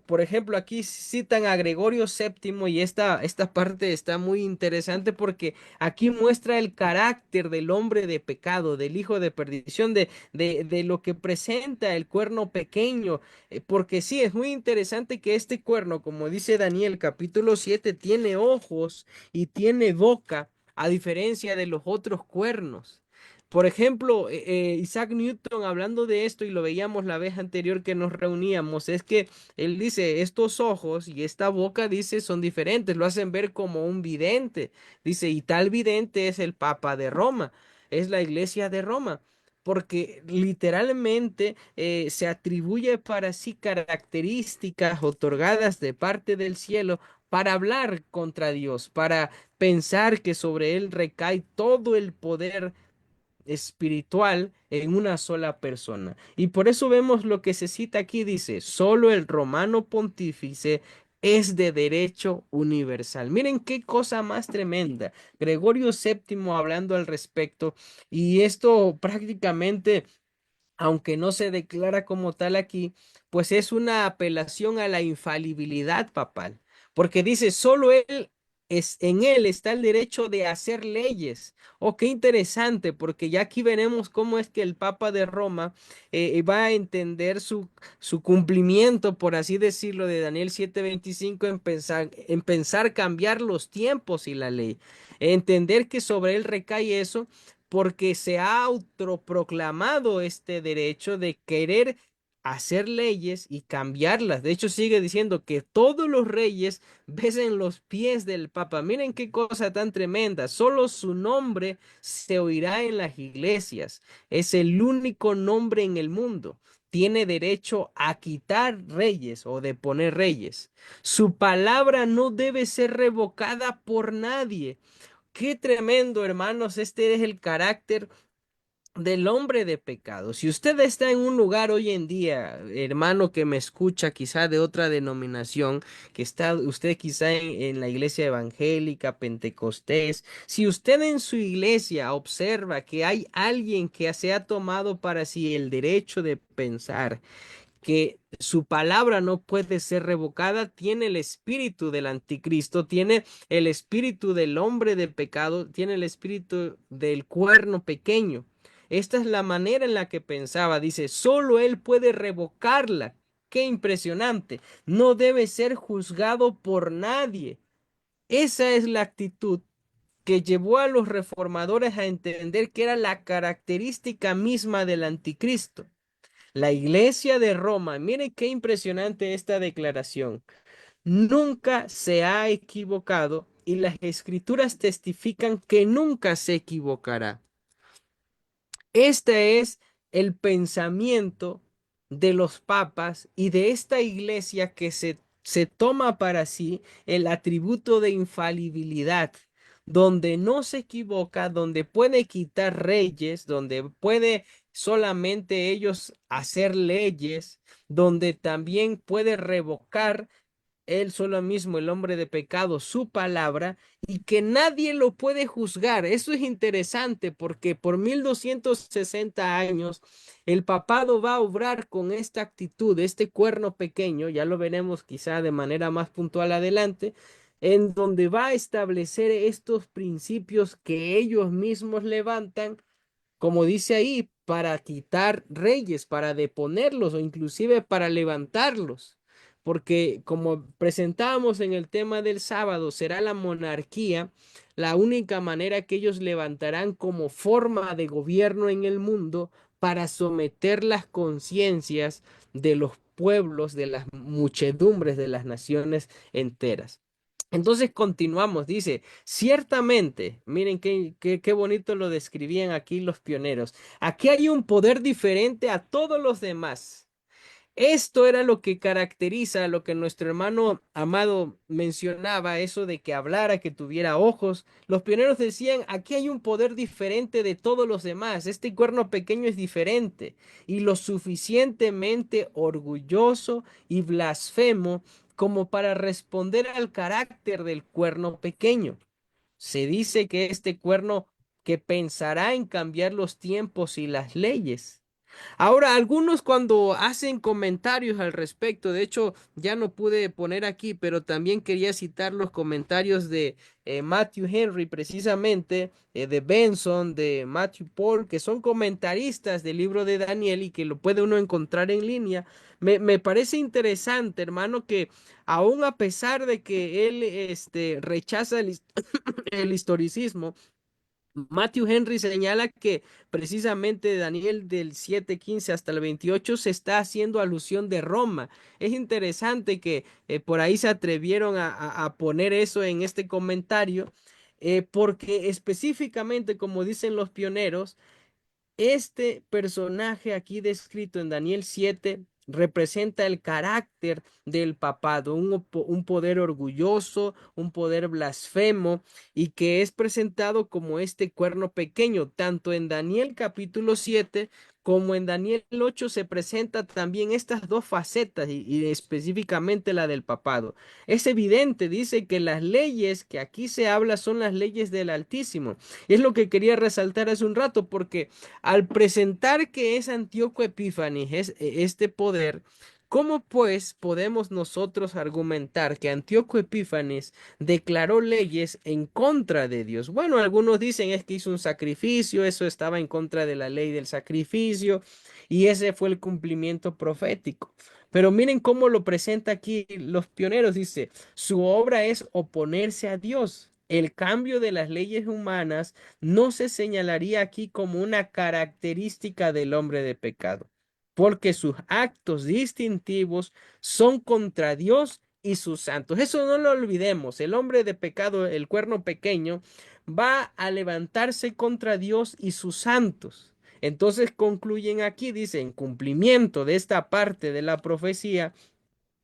Speaker 3: por ejemplo, aquí citan a Gregorio VII y esta parte está muy interesante porque aquí muestra el carácter del hombre de pecado, del hijo de perdición, de lo que presenta el cuerno pequeño, porque sí, es muy interesante que este cuerno, como dice Daniel capítulo 7, tiene ojos y tiene boca, a diferencia de los otros cuernos. Por ejemplo, Isaac Newton hablando de esto, y lo veíamos la vez anterior que nos reuníamos, es que él dice, estos ojos y esta boca, dice, son diferentes, lo hacen ver como un vidente, dice, y tal vidente es el Papa de Roma, es la iglesia de Roma porque literalmente se atribuye para sí características otorgadas de parte del cielo para hablar contra Dios, para pensar que sobre él recae todo el poder espiritual en una sola persona. Y por eso vemos lo que se cita aquí, dice, solo el romano pontífice es de derecho universal. Miren qué cosa más tremenda. Gregorio VII hablando al respecto, y esto prácticamente, aunque no se declara como tal aquí, pues es una apelación a la infalibilidad papal, porque dice, solo en él está el derecho de hacer leyes. Oh, qué interesante, porque ya aquí veremos cómo es que el Papa de Roma va a entender su cumplimiento, por así decirlo, de Daniel 7:25 en pensar cambiar los tiempos y la ley. Entender que sobre él recae eso porque se ha autoproclamado este derecho de querer hacer leyes y cambiarlas. De hecho, sigue diciendo que todos los reyes besen los pies del Papa. Miren qué cosa tan tremenda. Solo su nombre se oirá en las iglesias. Es el único nombre en el mundo. Tiene derecho a quitar reyes o de poner reyes. Su palabra no debe ser revocada por nadie. Qué tremendo, hermanos. Este es el carácter del hombre de pecado. Si usted está en un lugar hoy en día, hermano que me escucha, quizá de otra denominación, que está usted quizá en la iglesia evangélica, pentecostés, si usted en su iglesia observa que hay alguien que se ha tomado para sí el derecho de pensar, que su palabra no puede ser revocada, tiene el espíritu del anticristo, tiene el espíritu del hombre de pecado, tiene el espíritu del cuerno pequeño. Esta es la manera en la que pensaba. Dice, solo él puede revocarla. Qué impresionante. No debe ser juzgado por nadie. Esa es la actitud que llevó a los reformadores a entender que era la característica misma del anticristo. La iglesia de Roma, mire qué impresionante esta declaración, nunca se ha equivocado y las escrituras testifican que nunca se equivocará. Este es el pensamiento de los papas y de esta iglesia que se toma para sí el atributo de infalibilidad, donde no se equivoca, donde puede quitar reyes, donde puede solamente ellos hacer leyes, donde también puede revocar él solo mismo, el hombre de pecado, su palabra, y que nadie lo puede juzgar. Eso es interesante porque por 1260 años el papado va a obrar con esta actitud, este cuerno pequeño, ya lo veremos quizá de manera más puntual adelante, en donde va a establecer estos principios que ellos mismos levantan, como dice ahí, para quitar reyes, para deponerlos o inclusive para levantarlos. Porque como presentábamos en el tema del sábado, será la monarquía la única manera que ellos levantarán como forma de gobierno en el mundo para someter las conciencias de los pueblos, de las muchedumbres, de las naciones enteras. Entonces continuamos, dice, ciertamente, miren qué bonito lo describían aquí los pioneros, aquí hay un poder diferente a todos los demás. Esto era lo que caracteriza, lo que nuestro hermano amado mencionaba, eso de que hablara, que tuviera ojos. Los pioneros decían, aquí hay un poder diferente de todos los demás, este cuerno pequeño es diferente y lo suficientemente orgulloso y blasfemo como para responder al carácter del cuerno pequeño. Se dice que este cuerno que pensará en cambiar los tiempos y las leyes. Ahora, algunos cuando hacen comentarios al respecto, de hecho ya no pude poner aquí, pero también quería citar los comentarios de Matthew Henry, precisamente, de Benson, de Matthew Paul, que son comentaristas del libro de Daniel y que lo puede uno encontrar en línea. Me parece interesante, hermano, que aún a pesar de que él rechaza el historicismo, Matthew Henry señala que precisamente Daniel del 7:15 hasta el 28 se está haciendo alusión de Roma. Es interesante que por ahí se atrevieron a poner eso en este comentario, porque específicamente, como dicen los pioneros, este personaje aquí descrito en Daniel 7 representa el carácter del papado, un poder orgulloso, un poder blasfemo y que es presentado como este cuerno pequeño. Tanto en Daniel capítulo 7 como en Daniel 8 se presenta también estas dos facetas y específicamente la del papado. Es evidente, dice que las leyes que aquí se habla son las leyes del Altísimo. Es lo que quería resaltar hace un rato porque al presentar que es Antíoco Epífanes este poder, ¿cómo pues podemos nosotros argumentar que Antíoco Epífanes declaró leyes en contra de Dios? Bueno, algunos dicen es que hizo un sacrificio, eso estaba en contra de la ley del sacrificio y ese fue el cumplimiento profético. Pero miren cómo lo presenta aquí los pioneros, dice, su obra es oponerse a Dios. El cambio de las leyes humanas no se señalaría aquí como una característica del hombre de pecado. porque sus actos distintivos son contra Dios y sus santos. Eso no lo olvidemos. El hombre de pecado, el cuerno pequeño, va a levantarse contra Dios y sus santos. Entonces concluyen aquí, dicen, cumplimiento de esta parte de la profecía.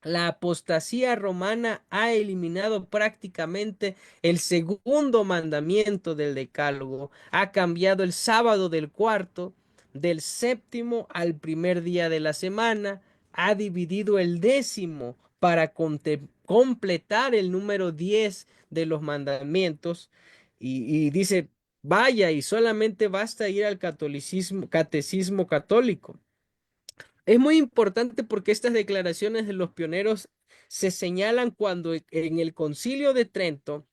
Speaker 3: La apostasía romana ha eliminado prácticamente el segundo mandamiento del Decálogo, ha cambiado el sábado del cuarto, del séptimo al primer día de la semana, ha dividido el décimo para completar el número 10 de los mandamientos y dice, vaya, y solamente basta ir al catolicismo, catecismo católico. Es muy importante porque estas declaraciones de los pioneros se señalan cuando en el Concilio de Trento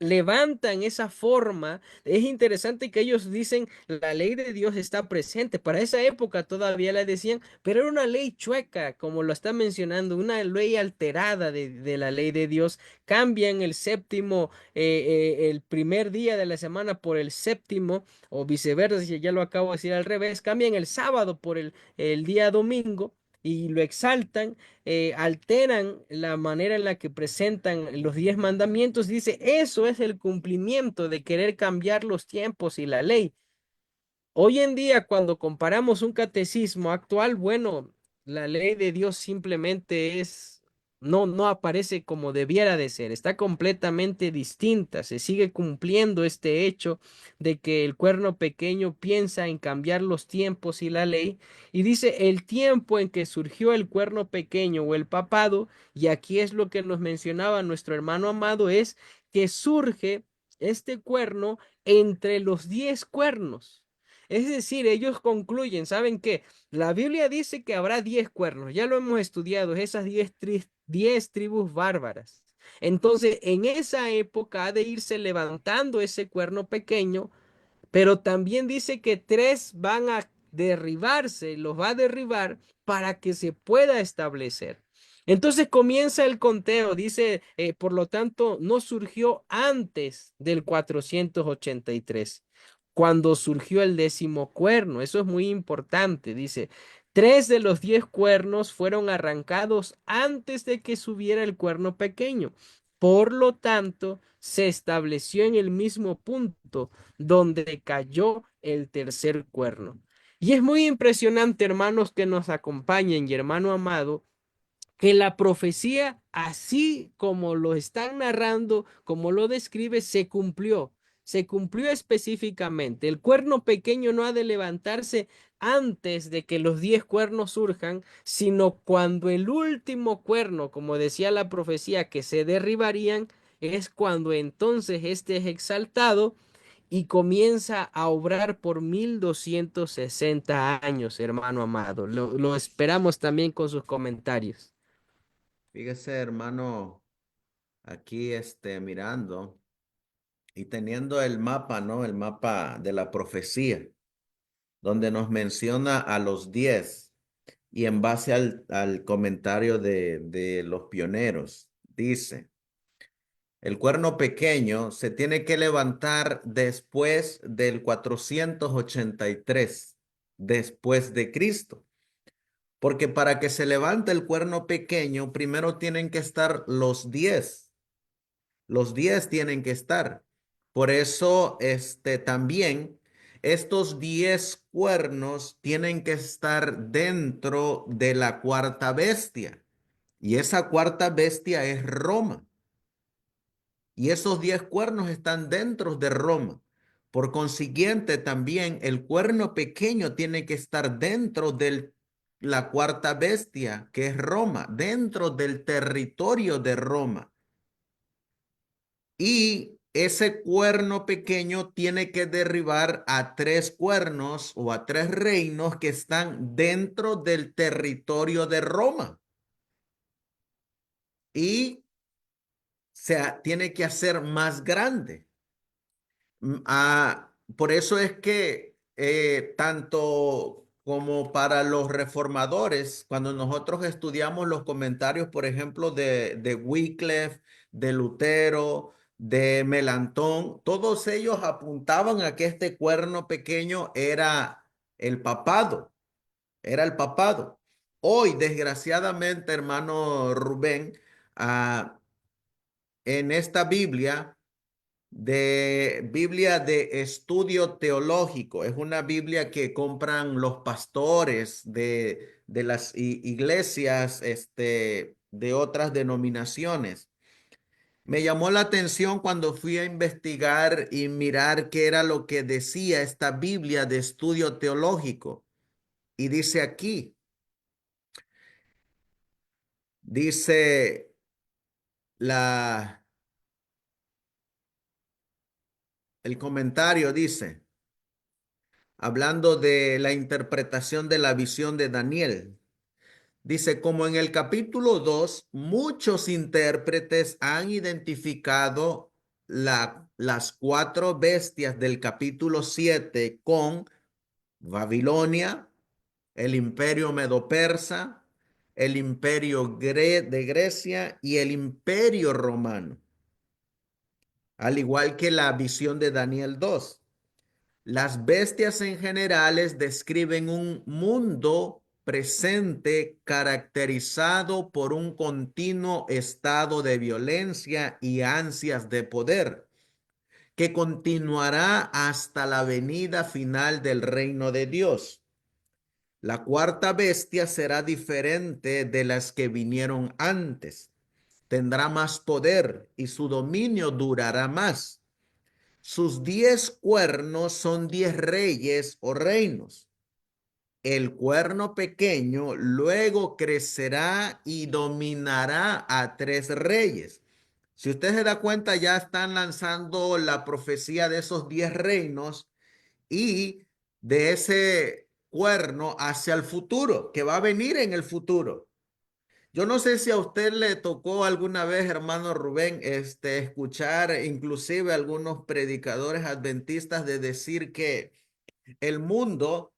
Speaker 3: levantan esa forma. Es interesante que ellos dicen la ley de Dios está presente. Para esa época todavía la decían, pero era una ley chueca, como lo está mencionando, una ley alterada de la ley de Dios. Cambian el séptimo, el primer día de la semana por el séptimo, o viceversa, si ya lo acabo de decir al revés. Cambian el sábado por el día domingo y lo exaltan, alteran la manera en la que presentan los 10 mandamientos. Dice, eso es el cumplimiento de querer cambiar los tiempos y la ley. Hoy en día, cuando comparamos un catecismo actual, bueno, la ley de Dios simplemente no aparece como debiera de ser, está completamente distinta, se sigue cumpliendo este hecho de que el cuerno pequeño piensa en cambiar los tiempos y la ley, y dice el tiempo en que surgió el cuerno pequeño o el papado, y aquí es lo que nos mencionaba nuestro hermano amado, es que surge este cuerno entre los 10 cuernos. Es decir, ellos concluyen, ¿saben qué? La Biblia dice que habrá 10 cuernos, ya lo hemos estudiado, esas 10 tribus bárbaras. Entonces, en esa época ha de irse levantando ese cuerno pequeño, pero también dice que 3 van a derribarse, los va a derribar para que se pueda establecer. Entonces comienza el conteo, dice, por lo tanto, no surgió antes del 483 cuando surgió el 10º cuerno. Eso es muy importante. Dice, 3 de los 10 cuernos fueron arrancados antes de que subiera el cuerno pequeño. Por lo tanto, se estableció en el mismo punto donde cayó el tercer cuerno. Y es muy impresionante, hermanos, que nos acompañen y hermano amado, que la profecía, así como lo están narrando, como lo describe, se cumplió específicamente. El cuerno pequeño no ha de levantarse antes de que los 10 cuernos surjan, sino cuando el último cuerno, como decía la profecía, que se derribarían, es cuando entonces este es exaltado y comienza a obrar por 1260 años, hermano amado. Lo esperamos también con sus comentarios.
Speaker 2: Fíjese, hermano, aquí mirando y teniendo el mapa, ¿no? El mapa de la profecía, donde nos menciona a los 10 y en base al comentario de los pioneros, dice, el cuerno pequeño se tiene que levantar después del 483 después de Cristo. Porque para que se levante el cuerno pequeño, primero tienen que estar los 10. Los 10 tienen que estar. Por eso, también estos 10 cuernos tienen que estar dentro de la cuarta bestia. Y esa cuarta bestia es Roma. Y esos 10 cuernos están dentro de Roma. Por consiguiente, también el cuerno pequeño tiene que estar dentro de la cuarta bestia, que es Roma, dentro del territorio de Roma. Y ese cuerno pequeño tiene que derribar a 3 cuernos o a 3 reinos que están dentro del territorio de Roma. Y tiene que hacer más grande. Por eso es que tanto como para los reformadores, cuando nosotros estudiamos los comentarios, por ejemplo, de Wycliffe, de Lutero, de Melantón, todos ellos apuntaban a que este cuerno pequeño era el papado. era el papado. Hoy, desgraciadamente, hermano Rubén, ah, en esta Biblia de estudio teológico. Es una Biblia que compran los pastores de las iglesias de otras denominaciones. Me llamó la atención cuando fui a investigar y mirar qué era lo que decía esta Biblia de estudio teológico. Y dice aquí, dice la, el comentario, dice, hablando de la interpretación de la visión de Daniel. Dice, como en el capítulo 2, muchos intérpretes han identificado las cuatro bestias del capítulo 7 con Babilonia, el imperio medo-persa, el imperio de Grecia y el imperio romano, al igual que la visión de Daniel 2. Las bestias en generales describen un mundo presente caracterizado por un continuo estado de violencia y ansias de poder, que continuará hasta la venida final del reino de Dios. La cuarta bestia será diferente de las que vinieron antes. Tendrá más poder y su dominio durará más. Sus 10 cuernos son 10 reyes o reinos. El cuerno pequeño luego crecerá y dominará a 3 reyes. Si usted se da cuenta, ya están lanzando la profecía de esos 10 reinos y de ese cuerno hacia el futuro, que va a venir en el futuro. Yo no sé si a usted le tocó alguna vez, hermano Rubén, escuchar inclusive algunos predicadores adventistas de decir que el mundo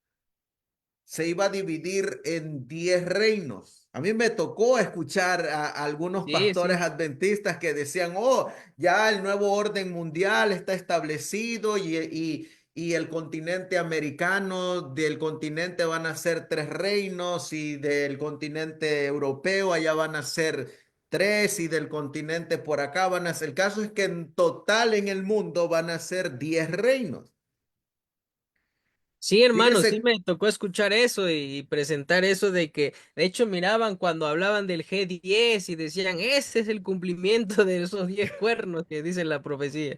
Speaker 2: se iba a dividir en 10 reinos. A mí me tocó escuchar a algunos
Speaker 3: Sí,
Speaker 2: pastores
Speaker 3: sí.
Speaker 2: adventistas que decían, oh, ya el nuevo orden mundial está establecido y el continente americano, del continente van a ser 3 reinos y del continente europeo allá van a ser 3 y del continente por acá van a ser. El caso es que en total en el mundo van a ser 10 reinos.
Speaker 3: Sí, hermano, sí
Speaker 2: Fíjese.
Speaker 3: me tocó escuchar eso y presentar eso de que, de hecho, miraban cuando hablaban del G10 y decían, ese es el cumplimiento de esos 10 cuernos que dice la profecía.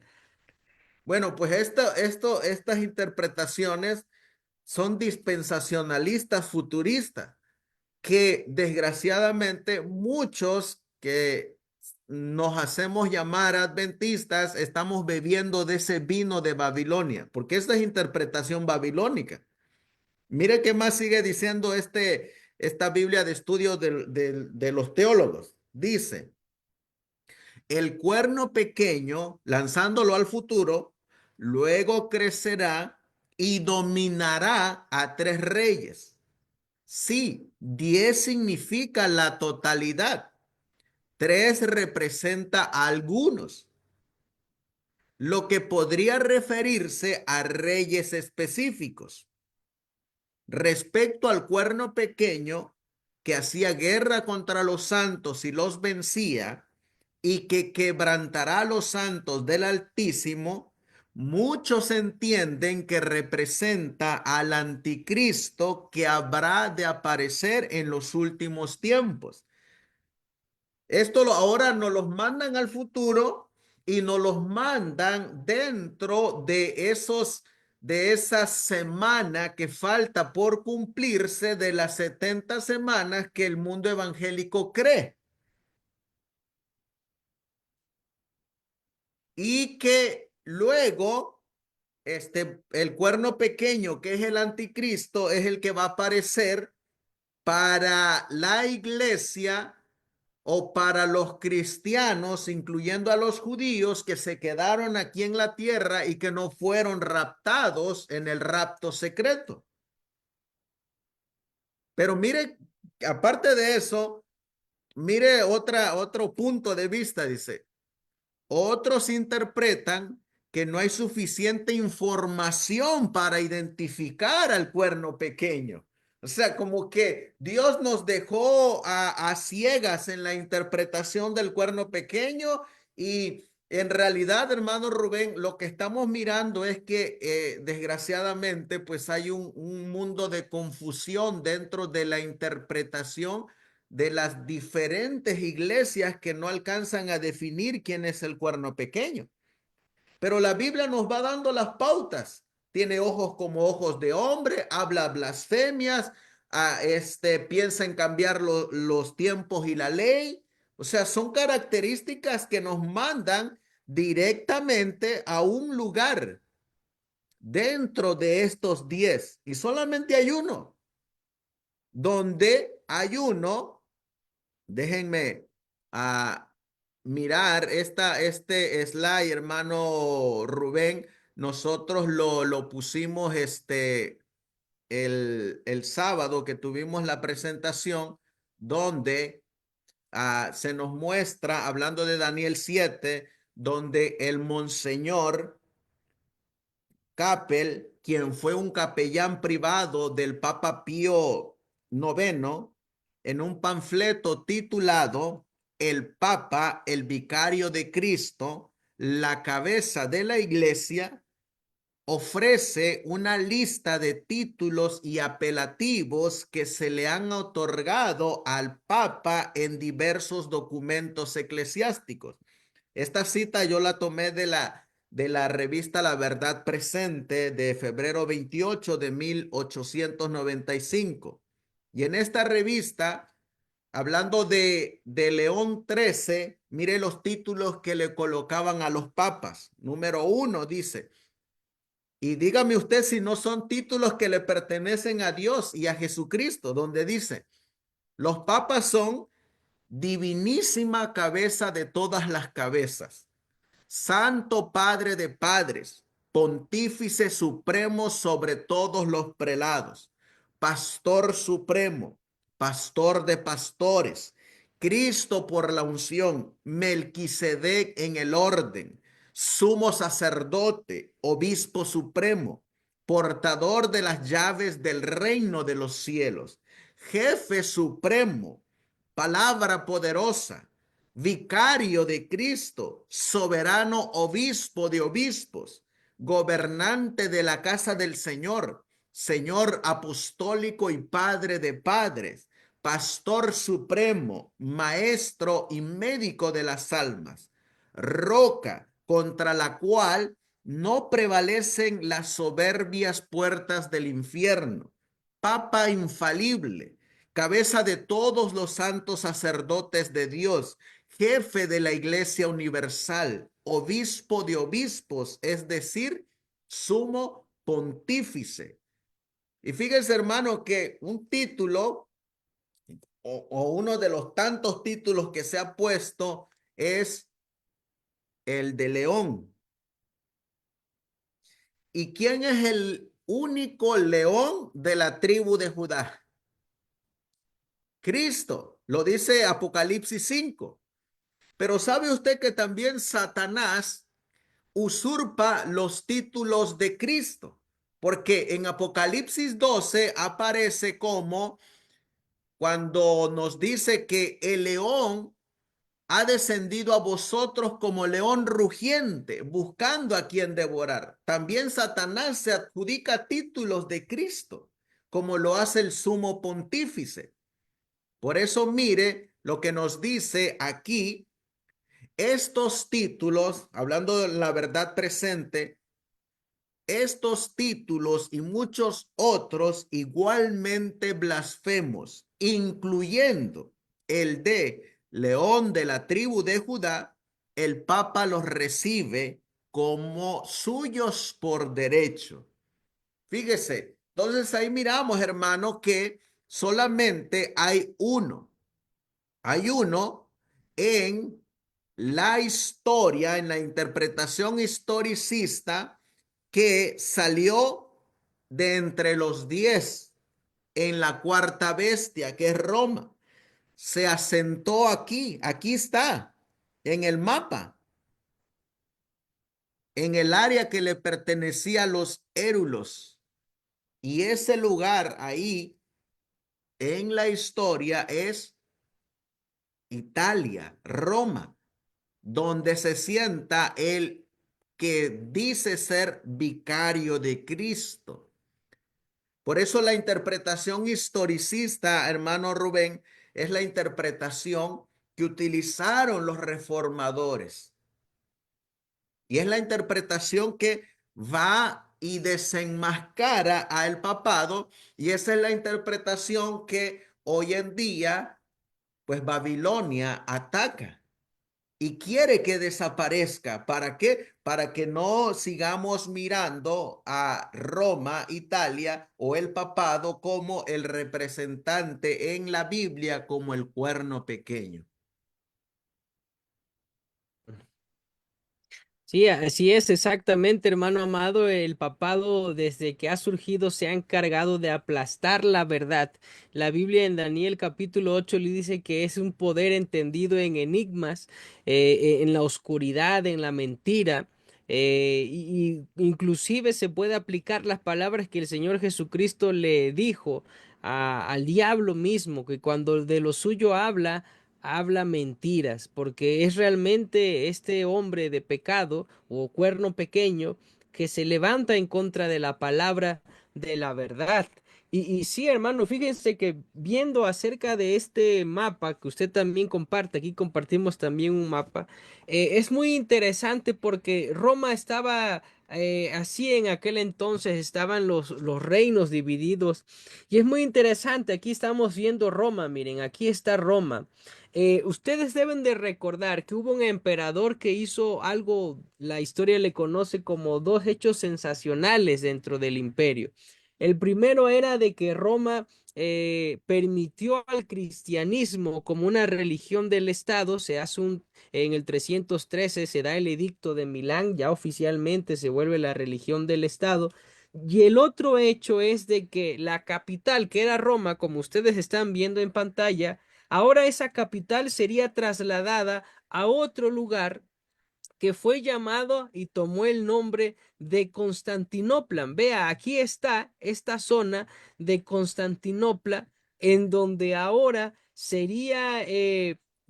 Speaker 2: Bueno, pues estas interpretaciones son dispensacionalistas futuristas, que desgraciadamente muchos que nos hacemos llamar adventistas estamos bebiendo de ese vino de Babilonia, porque esta es interpretación babilónica. Mire qué más sigue diciendo esta Biblia de estudio de los teólogos. Dice, el cuerno pequeño, lanzándolo al futuro, luego crecerá y dominará a 3 reyes. Sí, 10 significa la totalidad. 3 representa a algunos, lo que podría referirse a reyes específicos. Respecto al cuerno pequeño, que hacía guerra contra los santos y los vencía, y que quebrantará a los santos del Altísimo, muchos entienden que representa al anticristo que habrá de aparecer en los últimos tiempos. Ahora nos los mandan al futuro y nos los mandan dentro de esa semana que falta por cumplirse de las 70 semanas que el mundo evangélico cree. Y que luego el cuerno pequeño, que es el anticristo, es el que va a aparecer para la iglesia o para los cristianos, incluyendo a los judíos que se quedaron aquí en la tierra y que no fueron raptados en el rapto secreto. Pero mire, aparte de eso, mire otro punto de vista, dice. Otros interpretan que no hay suficiente información para identificar al cuerno pequeño. O sea, como que Dios nos dejó a ciegas en la interpretación del cuerno pequeño y en realidad, hermano Rubén, lo que estamos mirando es que desgraciadamente pues hay un mundo de confusión dentro de la interpretación de las diferentes iglesias que no alcanzan a definir quién es el cuerno pequeño. Pero la Biblia nos va dando las pautas. Tiene ojos como ojos de hombre, habla blasfemias, piensa en cambiar los tiempos y la ley. O sea, son características que nos mandan directamente a un lugar dentro de estos 10. Y solamente hay uno, donde hay uno, déjenme mirar este slide, hermano Rubén. Nosotros lo pusimos el sábado que tuvimos la presentación, donde se nos muestra, hablando de Daniel 7, donde el monseñor Capel, quien fue un capellán privado del Papa Pío IX, en un panfleto titulado El Papa, el Vicario de Cristo, la cabeza de la Iglesia, ofrece una lista de títulos y apelativos que se le han otorgado al Papa en diversos documentos eclesiásticos. Esta cita yo la tomé de la revista La Verdad Presente de febrero 28 de 1895. Y en esta revista, hablando de León XIII, mire los títulos que le colocaban a los papas. Número 1 dice, y dígame usted si no son títulos que le pertenecen a Dios y a Jesucristo, donde dice, los papas son divinísima cabeza de todas las cabezas, Santo Padre de padres, Pontífice supremo sobre todos los prelados, Pastor supremo, Pastor de pastores, Cristo por la unción, Melquisedec en el orden, Sumo sacerdote, Obispo supremo, portador de las llaves del reino de los cielos, Jefe supremo, Palabra poderosa, Vicario de Cristo, soberano obispo de obispos, gobernante de la casa del Señor, Señor apostólico y Padre de padres, Pastor supremo, Maestro y médico de las almas, roca contra la cual no prevalecen las soberbias puertas del infierno, Papa infalible, cabeza de todos los santos sacerdotes de Dios, jefe de la Iglesia Universal, obispo de obispos, es decir, sumo pontífice. Y fíjense, hermano, que un título o uno de los tantos títulos que se ha puesto es el de León. ¿Y quién es el único león de la tribu de Judá? Cristo, lo dice Apocalipsis 5. Pero ¿sabe usted que también Satanás usurpa los títulos de Cristo? Porque en Apocalipsis 12 aparece como cuando nos dice que el león ha descendido a vosotros como león rugiente, buscando a quien devorar. También Satanás se adjudica títulos de Cristo, como lo hace el sumo pontífice. Por eso mire lo que nos dice aquí. Estos títulos, hablando de la verdad presente, estos títulos y muchos otros igualmente blasfemos, incluyendo el de León de la tribu de Judá, el Papa los recibe como suyos por derecho. Fíjese, entonces ahí miramos, hermano, que solamente hay uno en la historia, en la interpretación historicista, que salió de entre los 10 en la cuarta bestia, que es Roma. Se asentó aquí está, en el mapa, en el área que le pertenecía a los érulos. Y ese lugar ahí en la historia es Italia, Roma, donde se sienta el que dice ser vicario de Cristo. Por eso la interpretación historicista, hermano Rubén, es la interpretación que utilizaron los reformadores. Y es la interpretación que va y desenmascara al papado, y esa es la interpretación que hoy en día, pues Babilonia ataca y quiere que desaparezca. ¿Para qué? Para que no sigamos mirando a Roma, Italia o el papado como el representante en la Biblia como el cuerno pequeño.
Speaker 3: Sí, así es exactamente, hermano amado. El papado desde que ha surgido se ha encargado de aplastar la verdad. La Biblia en Daniel capítulo 8 le dice que es un poder entendido en enigmas, en la oscuridad, en la mentira. Y inclusive se puede aplicar las palabras que el Señor Jesucristo le dijo al diablo mismo, que cuando de lo suyo habla mentiras, porque es realmente este hombre de pecado o cuerno pequeño que se levanta en contra de la palabra de la verdad. Y sí, hermano, fíjense que viendo acerca de este mapa que usted también comparte, aquí compartimos también un mapa, es muy interesante porque Roma estaba así en aquel entonces, estaban los reinos divididos. Y es muy interesante, aquí estamos viendo Roma, miren, aquí está Roma. Ustedes deben de recordar que hubo un emperador que hizo algo, la historia le conoce como dos hechos sensacionales dentro del imperio. El primero era de que Roma permitió al cristianismo como una religión del Estado. En el 313 se da el edicto de Milán, ya oficialmente se vuelve la religión del Estado. Y el otro hecho es de que la capital, que era Roma, como ustedes están viendo en pantalla, ahora esa capital sería trasladada a otro lugar que fue llamado y tomó el nombre de Constantinopla. Vea, aquí está esta zona de Constantinopla, en donde ahora sería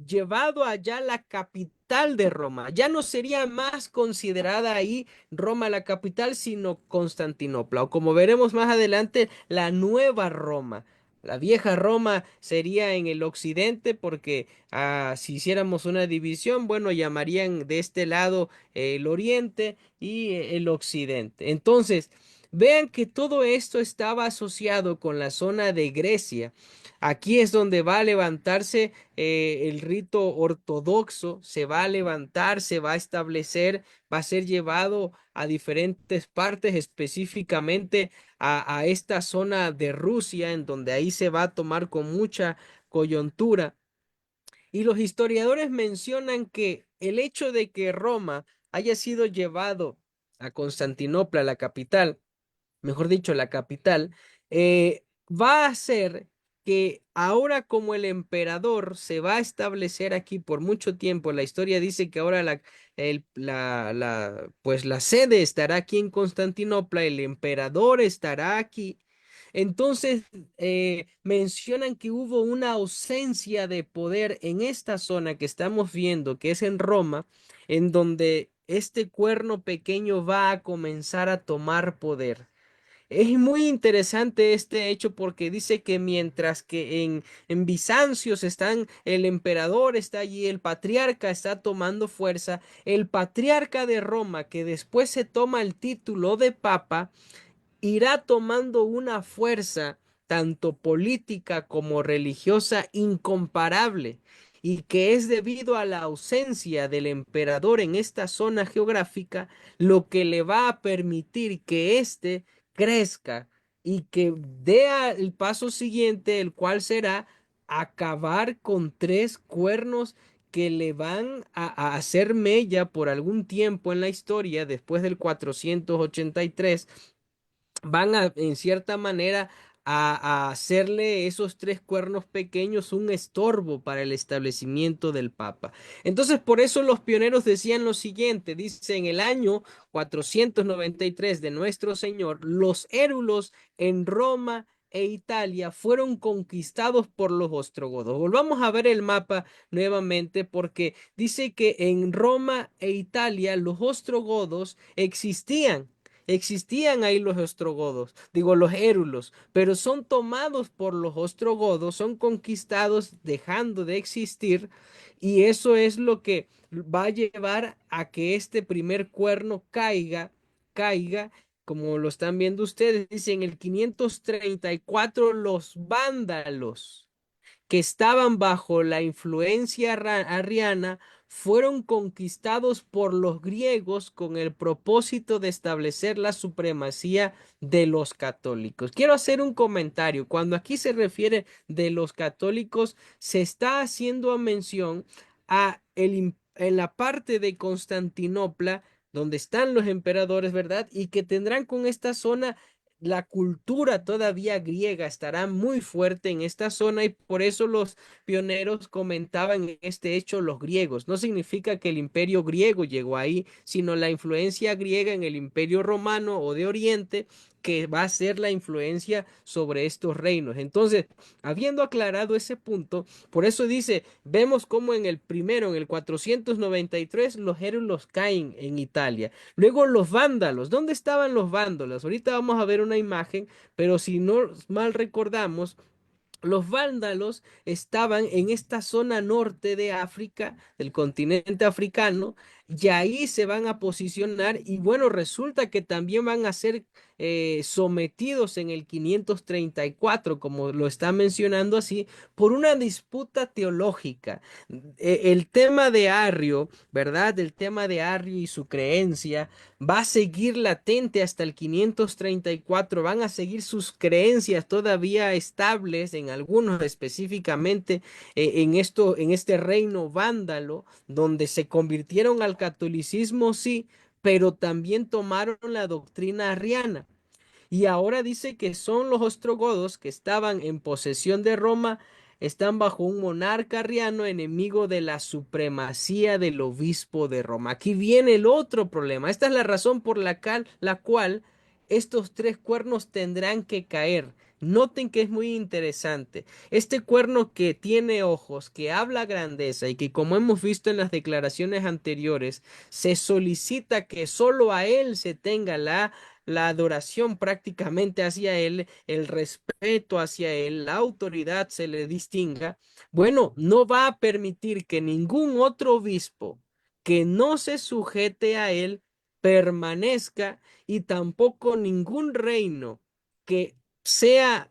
Speaker 3: llevado allá la capital de Roma. Ya no sería más considerada ahí Roma la capital, sino Constantinopla, o como veremos más adelante, la nueva Roma. La vieja Roma sería en el occidente porque si hiciéramos una división, bueno, llamarían de este lado el oriente y el occidente. Entonces, vean que todo esto estaba asociado con la zona de Grecia. Aquí es donde va a levantarse el rito ortodoxo, se va a levantar, se va a establecer, va a ser llevado a diferentes partes, específicamente a esta zona de Rusia, en donde ahí se va a tomar con mucha coyuntura. Y los historiadores mencionan que el hecho de que Roma haya sido llevado a Constantinopla, la capital, mejor dicho, la capital, va a hacer que ahora como el emperador se va a establecer aquí por mucho tiempo, la historia dice que ahora pues la sede estará aquí en Constantinopla, el emperador estará aquí. Entonces, mencionan que hubo una ausencia de poder en esta zona que estamos viendo, que es en Roma, en donde este cuerno pequeño va a comenzar a tomar poder. Es muy interesante este hecho porque dice que mientras que en Bizancio el emperador está allí, el patriarca está tomando fuerza, el patriarca de Roma, que después se toma el título de papa, irá tomando una fuerza tanto política como religiosa incomparable, y que es debido a la ausencia del emperador en esta zona geográfica lo que le va a permitir que éste crezca y que dé el paso siguiente, el cual será acabar con tres cuernos que le van a hacer mella por algún tiempo en la historia después del 483. Van en cierta manera a hacerle esos tres cuernos pequeños un estorbo para el establecimiento del Papa. Entonces, por eso los pioneros decían lo siguiente, dice en el año 493 de nuestro Señor, los érulos en Roma e Italia fueron conquistados por los ostrogodos. Volvamos a ver el mapa nuevamente porque dice que en Roma e Italia los ostrogodos existían. Existían ahí los ostrogodos, digo los érulos, pero son tomados por los ostrogodos, son conquistados dejando de existir y eso es lo que va a llevar a que este primer cuerno caiga, como lo están viendo ustedes, dice en el 534 los vándalos que estaban bajo la influencia arriana fueron conquistados por los griegos con el propósito de establecer la supremacía de los católicos. Quiero hacer un comentario. Cuando aquí se refiere de los católicos, se está haciendo mención a en la parte de Constantinopla, donde están los emperadores, ¿verdad? Y que tendrán con esta zona la cultura todavía griega estará muy fuerte en esta zona y por eso los pioneros comentaban este hecho los griegos. No significa que el imperio griego llegó ahí, sino la influencia griega en el imperio romano o de Oriente que va a ser la influencia sobre estos reinos. Entonces, habiendo aclarado ese punto, por eso dice, vemos como en el primero, en el 493, los érulos caen en Italia. Luego los vándalos, ¿dónde estaban los vándalos? Ahorita vamos a ver una imagen, pero si no mal recordamos, los vándalos estaban en esta zona norte de África, del continente africano, y ahí se van a posicionar y bueno, resulta que también van a ser sometidos en el 534, como lo está mencionando así, por una disputa teológica. El tema de Arrio, ¿verdad? El tema de Arrio y su creencia va a seguir latente hasta el 534, van a seguir sus creencias todavía estables en algunos específicamente en este reino vándalo, donde se convirtieron al catolicismo, sí, pero también tomaron la doctrina arriana. Y ahora dice que son los ostrogodos que estaban en posesión de Roma, están bajo un monarca arriano enemigo de la supremacía del obispo de Roma. Aquí viene el otro problema. Esta es la razón por la cual estos tres cuernos tendrán que caer. Noten que es muy interesante. Este cuerno que tiene ojos, que habla grandeza y que como hemos visto en las declaraciones anteriores, se solicita que solo a él se tenga la adoración prácticamente hacia él, el respeto hacia él, la autoridad se le distinga, bueno, no va a permitir que ningún otro obispo que no se sujete a él permanezca y tampoco ningún reino que sea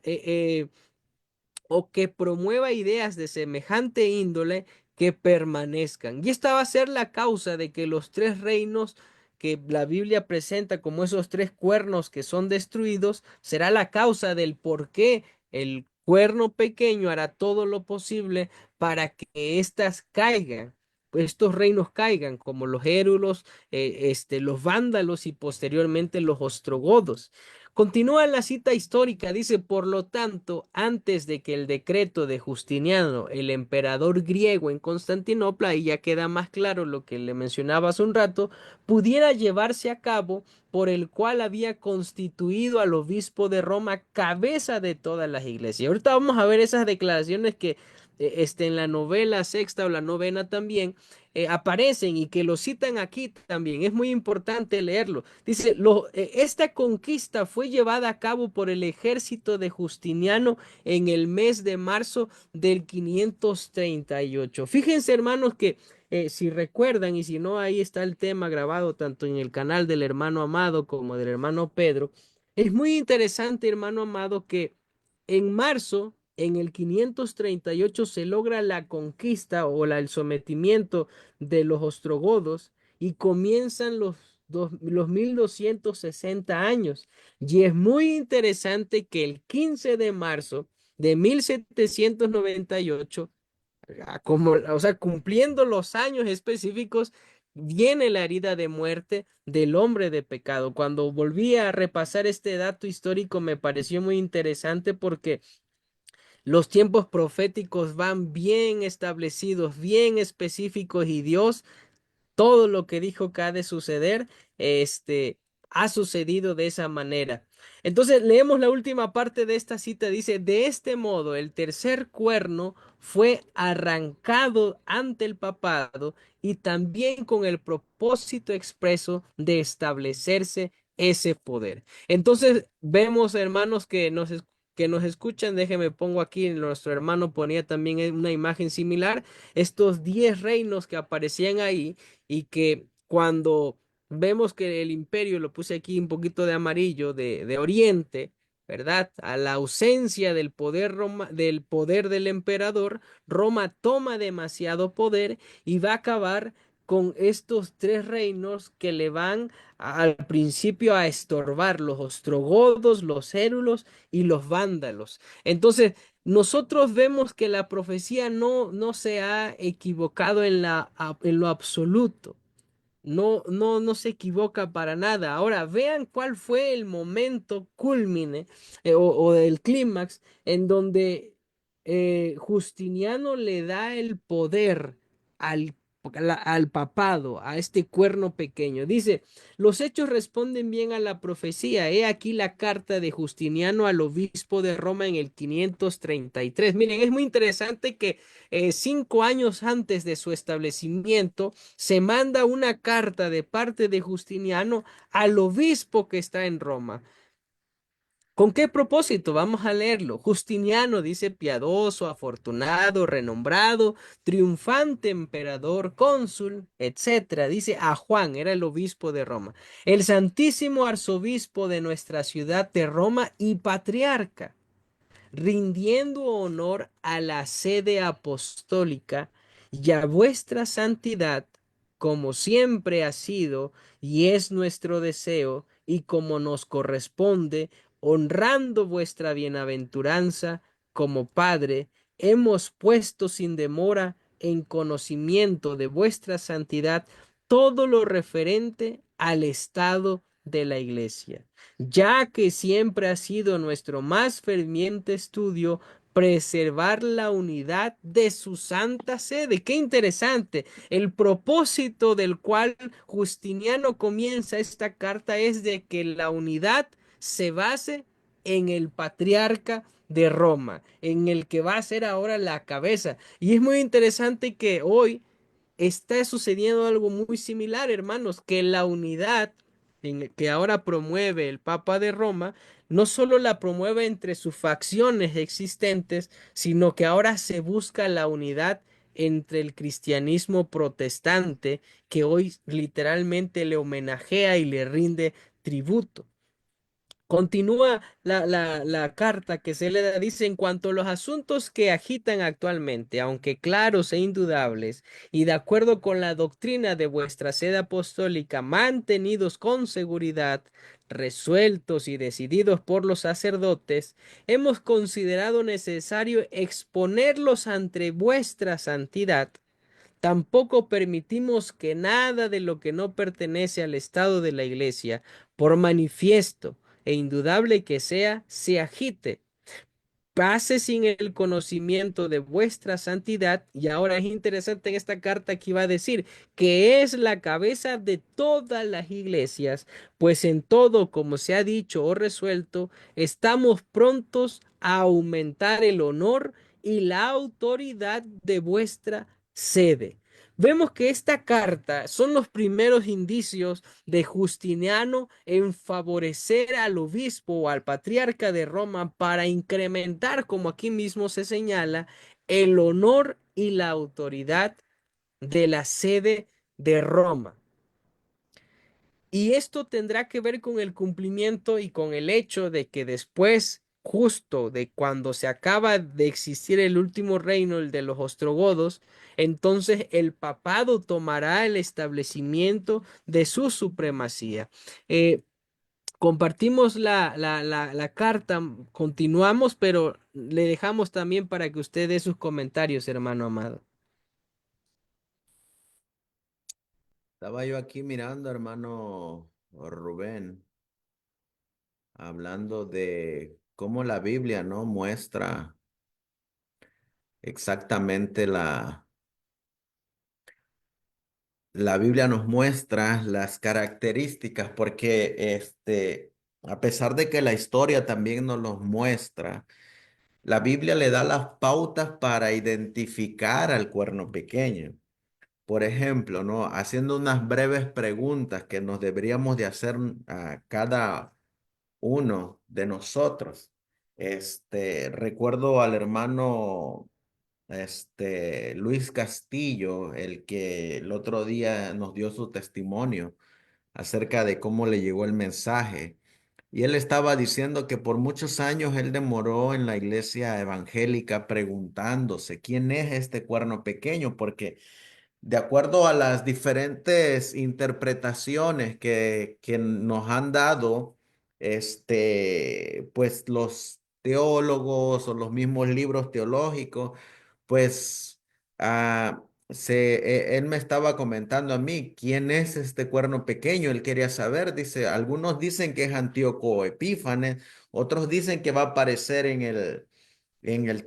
Speaker 3: o que promueva ideas de semejante índole que permanezcan. Y esta va a ser la causa de que los tres reinos que la Biblia presenta como esos tres cuernos que son destruidos, será la causa del por qué el cuerno pequeño hará todo lo posible para que éstas caigan. Estos reinos caigan como los érulos, los vándalos y posteriormente los ostrogodos. Continúa la cita histórica, dice, por lo tanto, antes de que el decreto de Justiniano, el emperador griego en Constantinopla, y ya queda más claro lo que le mencionaba hace un rato, pudiera llevarse a cabo, por el cual había constituido al obispo de Roma cabeza de todas las iglesias. Ahorita vamos a ver esas declaraciones que en la novela sexta o la novena también aparecen y que lo citan aquí también. Es muy importante leerlo. Dice, esta conquista fue llevada a cabo por el ejército de Justiniano en el mes de marzo del 538. Fíjense, hermanos, que si recuerdan y si no, ahí está el tema grabado tanto en el canal del hermano Amado como del hermano Pedro. Es muy interesante, hermano Amado, que en marzo, en el 538, se logra la conquista o el sometimiento de los ostrogodos y comienzan los 1260 años. Y es muy interesante que el 15 de marzo de 1798, como, o sea, cumpliendo los años específicos, viene la herida de muerte del hombre de pecado. Cuando volví a repasar este dato histórico me pareció muy interesante porque los tiempos proféticos van bien establecidos, bien específicos y Dios todo lo que dijo que ha de suceder, ha sucedido de esa manera. Entonces leemos la última parte de esta cita, dice, de este modo el tercer cuerno fue arrancado ante el papado y también con el propósito expreso de establecerse ese poder. Entonces vemos, hermanos, que nos escuchan, déjenme pongo aquí, nuestro hermano ponía también una imagen similar, estos 10 reinos que aparecían ahí y que cuando vemos que el imperio, lo puse aquí un poquito de amarillo, de Oriente, ¿verdad? A la ausencia del poder, del poder del emperador, Roma toma demasiado poder y va a acabar con estos 3 reinos que le van al principio a estorbar, los ostrogodos, los érulos y los vándalos. Entonces, nosotros vemos que la profecía no se ha equivocado en lo absoluto. No se equivoca para nada. Ahora, vean cuál fue el momento culmine o el clímax en donde Justiniano le da el poder al, al papado, a este cuerno pequeño. Dice, los hechos responden bien a la profecía. He aquí la carta de Justiniano al obispo de Roma en el 533. Miren, es muy interesante que 5 años antes de su establecimiento, se manda una carta de parte de Justiniano al obispo que está en Roma. ¿Con qué propósito? Vamos a leerlo. Justiniano dice piadoso, afortunado, renombrado, triunfante emperador, cónsul, etcétera. Dice a Juan, era el obispo de Roma, el santísimo arzobispo de nuestra ciudad de Roma y patriarca, rindiendo honor a la sede apostólica y a vuestra santidad, como siempre ha sido y es nuestro deseo, y como nos corresponde, honrando vuestra bienaventuranza como Padre, hemos puesto sin demora en conocimiento de vuestra santidad todo lo referente al estado de la Iglesia, ya que siempre ha sido nuestro más ferviente estudio preservar la unidad de su santa sede. Qué interesante. El propósito del cual Justiniano comienza esta carta es de que la unidad se base en el patriarca de Roma, en el que va a ser ahora la cabeza. Y es muy interesante que hoy está sucediendo algo muy similar, hermanos, que la unidad que ahora promueve el Papa de Roma, no solo la promueve entre sus facciones existentes, sino que ahora se busca la unidad entre el cristianismo protestante, que hoy literalmente le homenajea y le rinde tributo. Continúa la carta que se le da, dice, en cuanto a los asuntos que agitan actualmente, aunque claros e indudables, y de acuerdo con la doctrina de vuestra sede apostólica, mantenidos con seguridad, resueltos y decididos por los sacerdotes, hemos considerado necesario exponerlos ante vuestra santidad. Tampoco permitimos que nada de lo que no pertenece al estado de la iglesia, por manifiesto e indudable que sea, se agite, pase sin el conocimiento de vuestra santidad. Y ahora es interesante en esta carta que iba a decir que es la cabeza de todas las iglesias, pues en todo, como se ha dicho o resuelto, estamos prontos a aumentar el honor y la autoridad de vuestra sede. Vemos que esta carta son los primeros indicios de Justiniano en favorecer al obispo o al patriarca de Roma para incrementar, como aquí mismo se señala, el honor y la autoridad de la sede de Roma. Y esto tendrá que ver con el cumplimiento y con el hecho de que después, justo de cuando se acaba de existir el último reino, el de los ostrogodos, entonces el papado tomará el establecimiento de su supremacía. Compartimos la carta, continuamos, pero le dejamos también para que usted dé sus comentarios, hermano amado.
Speaker 2: Estaba yo aquí mirando, hermano Rubén, hablando de cómo la Biblia no muestra exactamente la Biblia nos muestra las características porque a pesar de que la historia también nos los muestra, la Biblia le da las pautas para identificar al cuerno pequeño. Por ejemplo, ¿no? Haciendo unas breves preguntas que nos deberíamos de hacer a cada uno de nosotros. Recuerdo al hermano Luis Castillo, el que el otro día nos dio su testimonio acerca de cómo le llegó el mensaje. Y él estaba diciendo que por muchos años él demoró en la iglesia evangélica preguntándose quién es este cuerno pequeño, porque de acuerdo a las diferentes interpretaciones que nos han dado, pues los teólogos o los mismos libros teológicos, pues él me estaba comentando a mí quién es este cuerno pequeño. Él quería saber, dice, algunos dicen que es Antíoco Epífanes, otros dicen que va a aparecer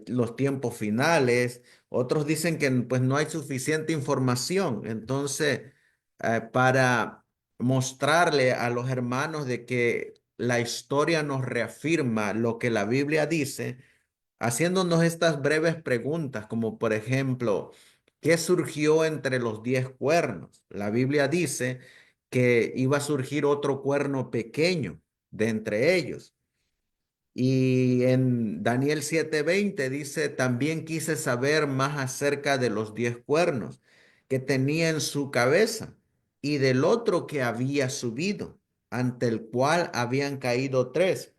Speaker 2: los tiempos finales. Otros dicen que pues no hay suficiente información. Entonces, para mostrarle a los hermanos de que la historia nos reafirma lo que la Biblia dice, haciéndonos estas breves preguntas, como por ejemplo, ¿qué surgió entre los 10 cuernos? La Biblia dice que iba a surgir otro cuerno pequeño de entre ellos. Y en Daniel 7:20 dice, también quise saber más acerca de los 10 cuernos que tenía en su cabeza y del otro que había subido, ante el cual habían caído tres,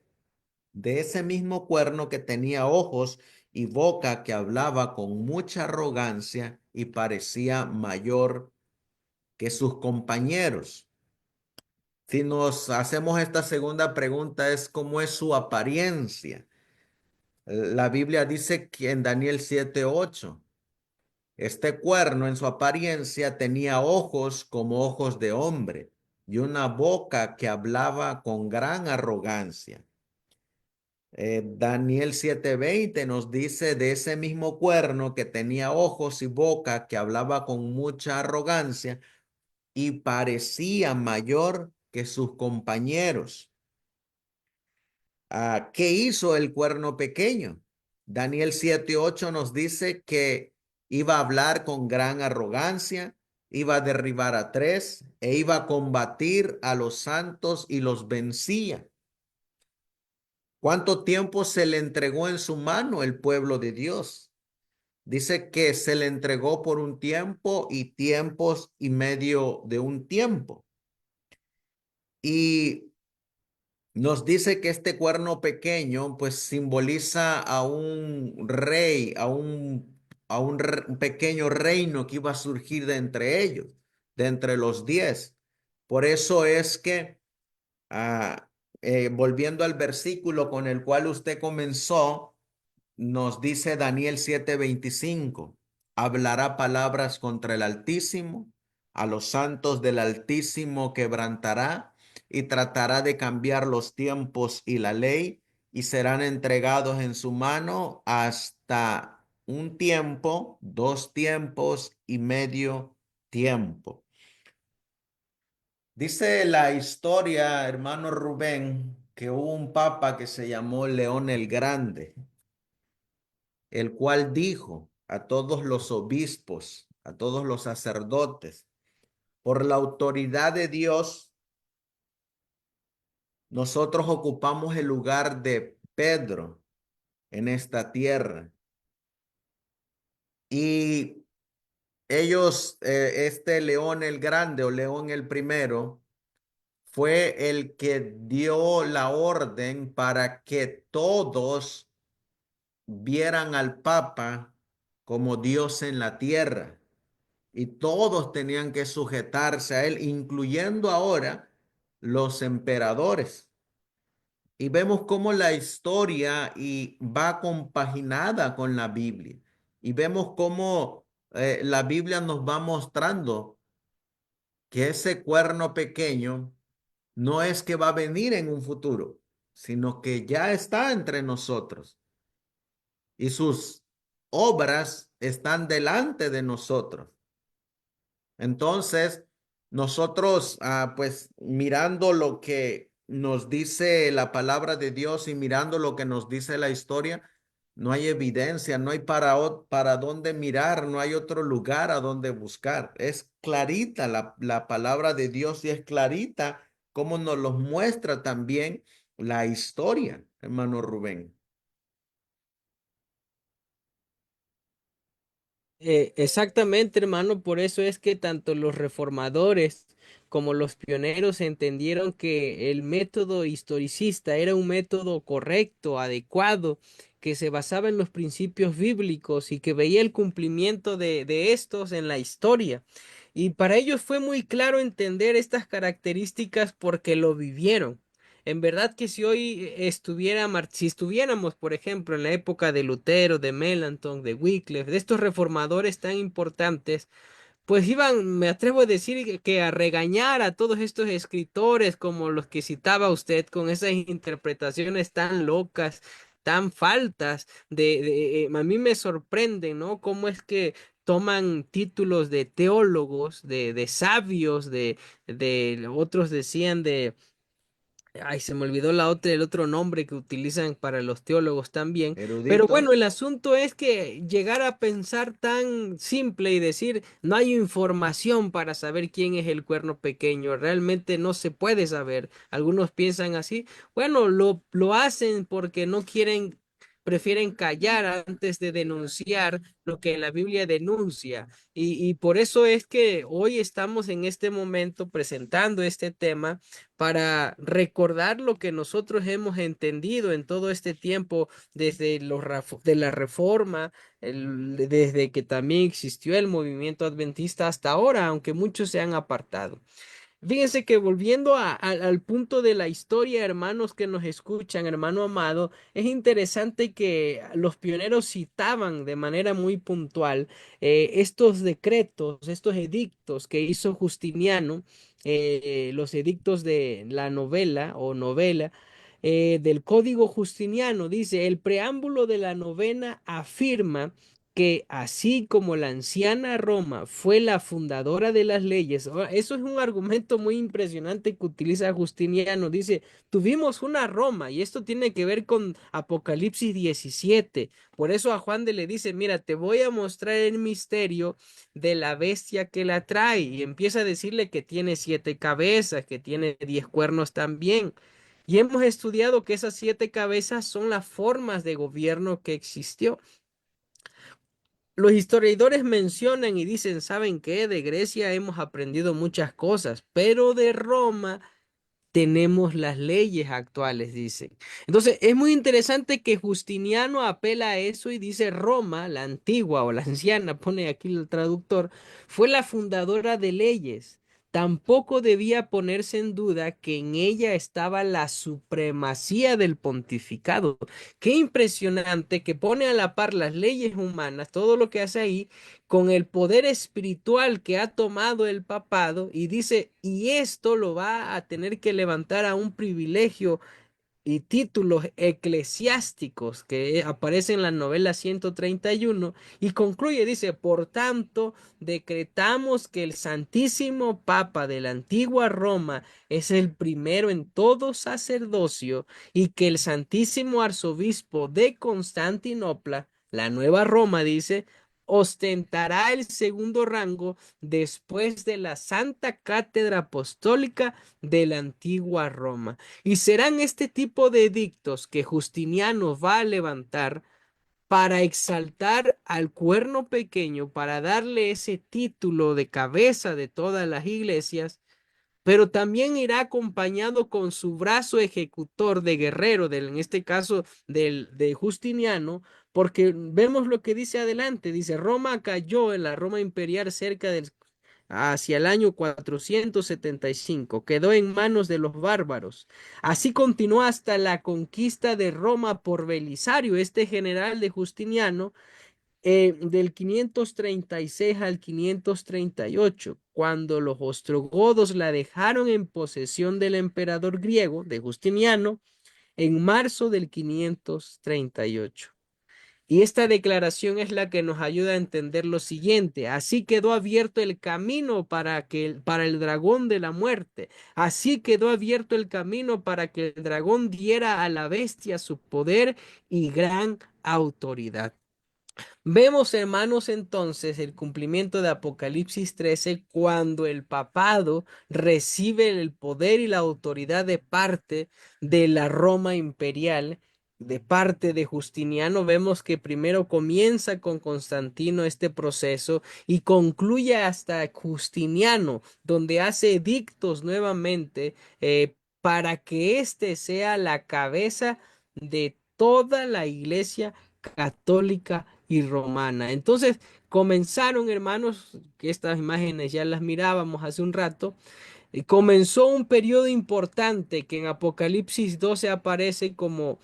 Speaker 2: de ese mismo cuerno que tenía ojos y boca, que hablaba con mucha arrogancia y parecía mayor que sus compañeros. Si nos hacemos esta segunda pregunta, es cómo es su apariencia. La Biblia dice que en Daniel 7:8, este cuerno en su apariencia tenía ojos como ojos de hombre y una boca que hablaba con gran arrogancia. Daniel 7:20 nos dice de ese mismo cuerno que tenía ojos y boca que hablaba con mucha arrogancia y parecía mayor que sus compañeros. ¿Qué hizo el cuerno pequeño? Daniel 7:8 nos dice que iba a hablar con gran arrogancia, iba a derribar a tres e iba a combatir a los santos y los vencía. ¿Cuánto tiempo se le entregó en su mano el pueblo de Dios? Dice que se le entregó por un tiempo y tiempos y medio de un tiempo. Y nos dice que este cuerno pequeño pues simboliza a un rey, un pequeño reino que iba a surgir de entre ellos, de entre los 10. Por eso es que, volviendo al versículo con el cual usted comenzó, nos dice Daniel 7:25, hablará palabras contra el Altísimo, a los santos del Altísimo quebrantará y tratará de cambiar los tiempos y la ley y serán entregados en su mano hasta un tiempo, 2 tiempos y medio tiempo. Dice la historia, hermano Rubén, que hubo un papa que se llamó León el Grande, el cual dijo a todos los obispos, a todos los sacerdotes, por la autoridad de Dios, nosotros ocupamos el lugar de Pedro en esta tierra. Y ellos, este León el Grande o León el Primero, fue el que dio la orden para que todos vieran al Papa como Dios en la tierra. Y todos tenían que sujetarse a él, incluyendo ahora los emperadores. Y vemos cómo la historia va compaginada con la Biblia. Y vemos cómo la Biblia nos va mostrando que ese cuerno pequeño no es que va a venir en un futuro, sino que ya está entre nosotros. Y sus obras están delante de nosotros. Entonces, nosotros, pues mirando lo que nos dice la palabra de Dios y mirando lo que nos dice la historia, no hay evidencia, no hay para dónde mirar, no hay otro lugar a donde buscar. Es clarita la palabra de Dios y es clarita como nos lo muestra también la historia, hermano Rubén.
Speaker 3: Exactamente, hermano, por eso es que tanto los reformadores como los pioneros entendieron que el método historicista era un método correcto, adecuado, que se basaba en los principios bíblicos y que veía el cumplimiento de estos en la historia. Y para ellos fue muy claro entender estas características porque lo vivieron. En verdad que si hoy si estuviéramos, por ejemplo, en la época de Lutero, de Melanchthon, de Wycliffe, de estos reformadores tan importantes, pues iban, me atrevo a decir que a regañar a todos estos escritores como los que citaba usted con esas interpretaciones tan locas, tan faltas a mí me sorprenden, ¿no? Cómo es que toman títulos de teólogos, de sabios, de otros decían de ay, se me olvidó el otro nombre que utilizan para los teólogos también. Pero bueno,
Speaker 2: Eruditos.
Speaker 3: el asunto es que llegar a pensar tan simple y decir, no hay información para saber quién es el cuerno pequeño, realmente no se puede saber. Algunos piensan así. Bueno, lo hacen porque no quieren, prefieren callar antes de denunciar lo que la Biblia denuncia. Y por eso es que hoy estamos en este momento presentando este tema para recordar lo que nosotros hemos entendido en todo este tiempo desde de la reforma, desde que también existió el movimiento adventista hasta ahora, aunque muchos se han apartado. Fíjense que volviendo al punto de la historia, hermanos que nos escuchan, hermano amado, es interesante que los pioneros citaban de manera muy puntual estos decretos, estos edictos que hizo Justiniano, los edictos de la novela o novela. Del Código Justiniano dice, el preámbulo de la novena afirma que así como la anciana Roma fue la fundadora de las leyes, eso es un argumento muy impresionante que utiliza Justiniano. Dice, tuvimos una Roma y esto tiene que ver con Apocalipsis 17. Por eso a Juan de le dice, mira, te voy a mostrar el misterio de la bestia que la trae y empieza a decirle que tiene 7 cabezas, que tiene 10 cuernos también. Y hemos estudiado que esas 7 cabezas son las formas de gobierno que existió. Los historiadores mencionan y dicen, ¿saben qué? De Grecia hemos aprendido muchas cosas, pero de Roma tenemos las leyes actuales, dicen. Entonces, es muy interesante que Justiniano apela a eso y dice Roma, la antigua o la anciana, pone aquí el traductor, fue la fundadora de leyes. Tampoco debía ponerse en duda que en ella estaba la supremacía del pontificado. Qué impresionante que pone a la par las leyes humanas, todo lo que hace ahí, con el poder espiritual que ha tomado el papado y dice, y esto lo va a tener que levantar a un privilegio y títulos eclesiásticos que aparecen en la novela 131 y concluye, dice, por tanto, decretamos que el Santísimo Papa de la antigua Roma es el primero en todo sacerdocio y que el Santísimo Arzobispo de Constantinopla, la nueva Roma, dice, ostentará el segundo rango después de la Santa Cátedra Apostólica de la antigua Roma. Y serán este tipo de edictos que Justiniano va a levantar para exaltar al cuerno pequeño, para darle ese título de cabeza de todas las iglesias, pero también irá acompañado con su brazo ejecutor de guerrero, en este caso de Justiniano, porque vemos lo que dice adelante, dice, Roma cayó en la Roma imperial cerca del hacia el año 475, quedó en manos de los bárbaros. Así continuó hasta la conquista de Roma por Belisario, este general de Justiniano, del 536 al 538, cuando los ostrogodos la dejaron en posesión del emperador griego, de Justiniano, en marzo del 538. Y esta declaración es la que nos ayuda a entender lo siguiente. Así quedó abierto el camino para el dragón de la muerte. Así quedó abierto el camino para que el dragón diera a la bestia su poder y gran autoridad. Vemos, hermanos, entonces el cumplimiento de Apocalipsis 13 cuando el papado recibe el poder y la autoridad de parte de la Roma imperial, de parte de Justiniano. Vemos que primero comienza con Constantino este proceso y concluye hasta Justiniano, donde hace edictos nuevamente para que éste sea la cabeza de toda la iglesia católica y romana. Entonces comenzaron, hermanos, que estas imágenes ya las mirábamos hace un rato, comenzó un periodo importante que en Apocalipsis 12 aparece como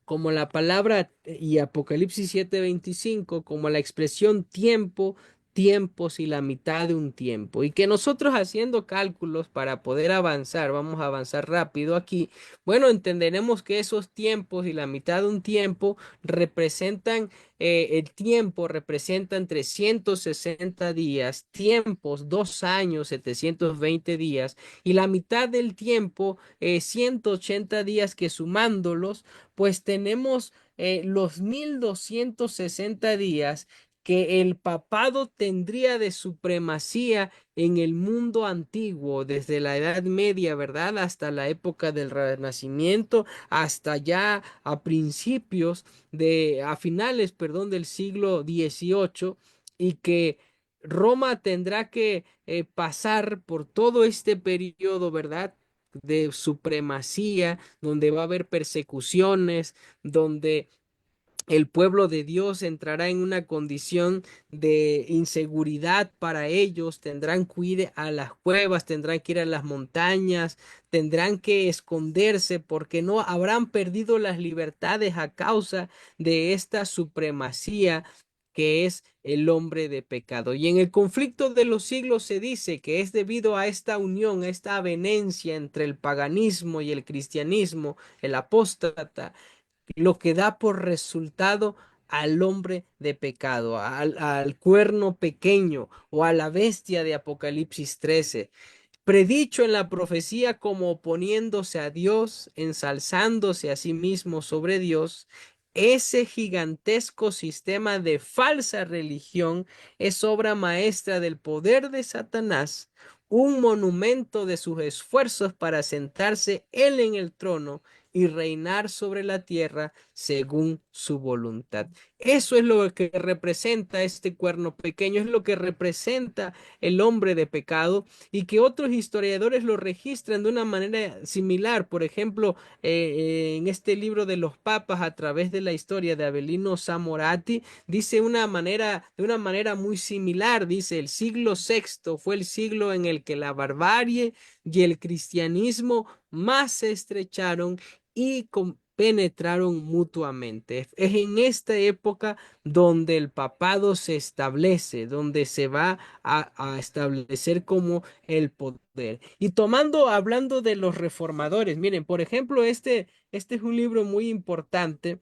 Speaker 3: la palabra y Apocalipsis 7:25 como la expresión tiempo, tiempos y la mitad de un tiempo. Y que nosotros haciendo cálculos para poder avanzar, vamos a avanzar rápido aquí, bueno, entenderemos que esos tiempos y la mitad de un tiempo representan, el tiempo representan 360 días, tiempos 2 años, 720 días, y la mitad del tiempo, 180 días que sumándolos, pues tenemos los 1260 días que el papado tendría de supremacía en el mundo antiguo, desde la Edad Media, ¿verdad? Hasta la época del Renacimiento, hasta ya a a finales, perdón, del siglo XVIII, y que Roma tendrá que pasar por todo este periodo, ¿verdad? De supremacía, donde va a haber persecuciones, donde el pueblo de Dios entrará en una condición de inseguridad para ellos, tendrán que ir a las cuevas, tendrán que ir a las montañas, tendrán que esconderse porque no habrán perdido las libertades a causa de esta supremacía que es el hombre de pecado. Y en el conflicto de los siglos se dice que es debido a esta unión, a esta avenencia entre el paganismo y el cristianismo, el apóstata, lo que da por resultado al hombre de pecado, al cuerno pequeño o a la bestia de Apocalipsis 13, predicho en la profecía como oponiéndose a Dios, ensalzándose a sí mismo sobre Dios. Ese gigantesco sistema de falsa religión es obra maestra del poder de Satanás, un monumento de sus esfuerzos para sentarse él en el trono y reinar sobre la tierra según su voluntad. Eso es lo que representa este cuerno pequeño, es lo que representa el hombre de pecado, y que otros historiadores lo registran de una manera similar. Por ejemplo, en este libro de los papas, a través de la historia de Avelino Samorati, dice de una manera muy similar, dice, el siglo sexto fue el siglo en el que la barbarie y el cristianismo más se estrecharon y penetraron mutuamente. Es en esta época donde el papado se establece, donde se va a establecer como el poder. Y hablando de los reformadores, miren, por ejemplo, este es un libro muy importante,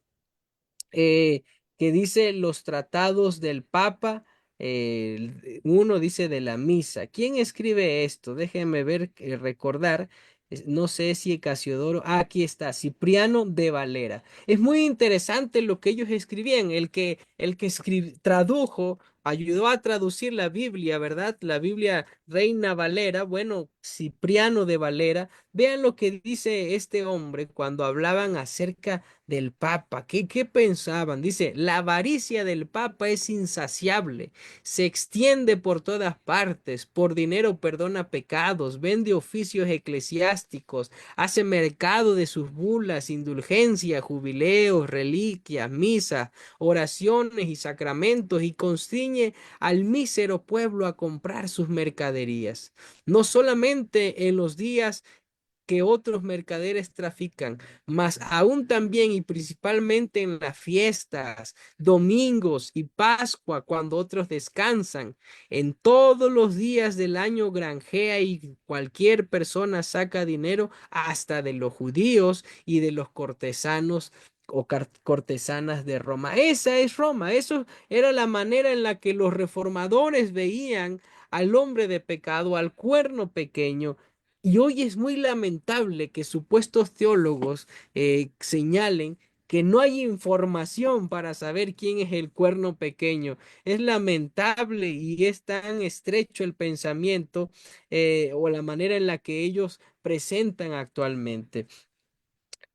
Speaker 3: eh, que dice los tratados del Papa. Uno dice de la misa. ¿Quién escribe esto? Déjenme ver, recordar. No sé si Casiodoro. Aquí está, Cipriano de Valera. Es muy interesante lo que ellos escribían. El que tradujo, ayudó a traducir la Biblia, ¿verdad? La Biblia Reina Valera. Bueno, Cipriano de Valera. Vean lo que dice este hombre cuando hablaban acerca del Papa. ¿Qué pensaban? Dice, la avaricia del Papa es insaciable, se extiende por todas partes, por dinero perdona pecados, vende oficios eclesiásticos, hace mercado de sus bulas, indulgencias, jubileos, reliquias, misas, oraciones y sacramentos, y constriñe al mísero pueblo a comprar sus mercaderías. No solamente en los días que otros mercaderes trafican, mas aún también y principalmente en las fiestas, domingos y Pascua, cuando otros descansan. En todos los días del año granjea y cualquier persona saca dinero, hasta de los judíos y de los cortesanos o cortesanas de Roma. Esa es Roma, eso era la manera en la que los reformadores veían al hombre de pecado, al cuerno pequeño. Y hoy es muy lamentable que supuestos teólogos señalen que no hay información para saber quién es el cuerno pequeño. Es lamentable y es tan estrecho el pensamiento o la manera en la que ellos presentan actualmente.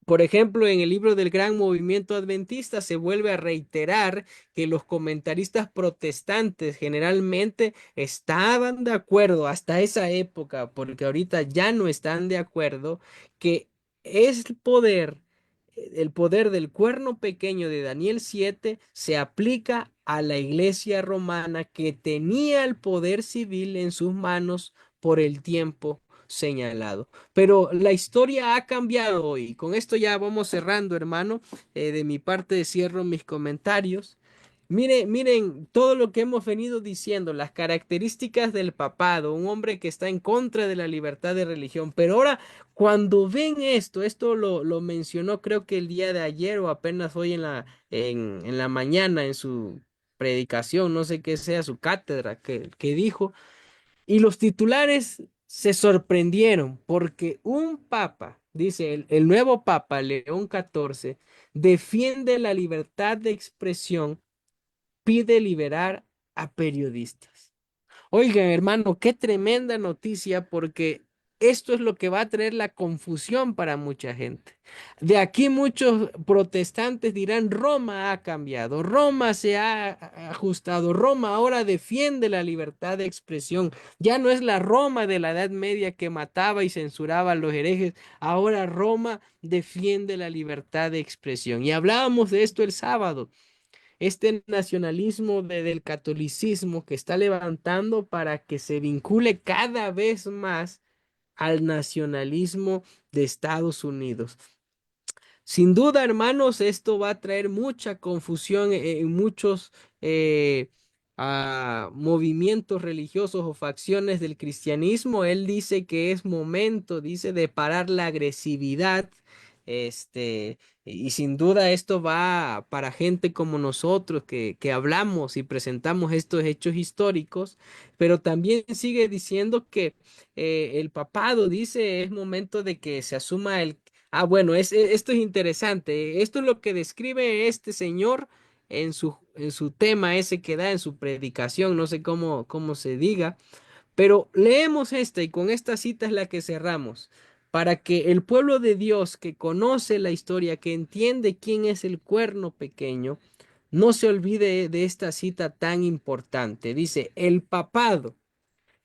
Speaker 3: Por ejemplo, en el libro del Gran Movimiento Adventista se vuelve a reiterar que los comentaristas protestantes generalmente estaban de acuerdo hasta esa época, porque ahorita ya no están de acuerdo, que es el poder del cuerno pequeño de Daniel 7 se aplica a la iglesia romana que tenía el poder civil en sus manos por el tiempo señalado. Pero la historia ha cambiado hoy. Con esto ya vamos cerrando, hermano. De mi parte cierro mis comentarios. Miren todo lo que hemos venido diciendo, las características del papado, un hombre que está en contra de la libertad de religión. Pero ahora, cuando ven esto lo mencionó creo que el día de ayer o apenas hoy en la mañana en su predicación, no sé qué sea su cátedra, que dijo. Y los titulares se sorprendieron porque un papa, dice el nuevo papa León XIV, defiende la libertad de expresión, pide liberar a periodistas. Oigan, hermano, qué tremenda noticia porque esto es lo que va a traer la confusión para mucha gente. De aquí muchos protestantes dirán, Roma ha cambiado, Roma se ha ajustado, Roma ahora defiende la libertad de expresión. Ya no es la Roma de la Edad Media que mataba y censuraba a los herejes, ahora Roma defiende la libertad de expresión. Y hablábamos de esto el sábado, este nacionalismo del catolicismo que está levantando para que se vincule cada vez más al nacionalismo de Estados Unidos. Sin duda, hermanos, esto va a traer mucha confusión en muchos movimientos religiosos o facciones del cristianismo. Él dice que es momento, dice, de parar la agresividad. Y sin duda esto va para gente como nosotros que hablamos y presentamos estos hechos históricos, pero también sigue diciendo que el papado dice es momento de que se asuma el. Bueno, esto es interesante. Esto es lo que describe este señor en su tema ese que da en su predicación, no sé cómo se diga, pero leemos esta y con esta cita es la que cerramos, para que el pueblo de Dios que conoce la historia, que entiende quién es el cuerno pequeño, no se olvide de esta cita tan importante. Dice, el papado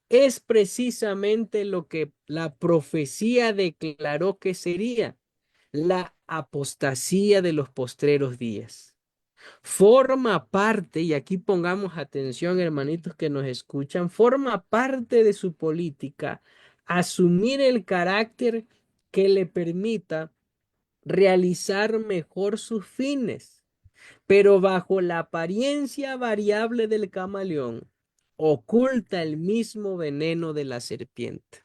Speaker 3: es precisamente lo que la profecía declaró que sería la apostasía de los postreros días. Forma parte, y aquí pongamos atención, hermanitos que nos escuchan, forma parte de su política asumir el carácter que le permita realizar mejor sus fines, pero bajo la apariencia variable del camaleón, oculta el mismo veneno de la serpiente.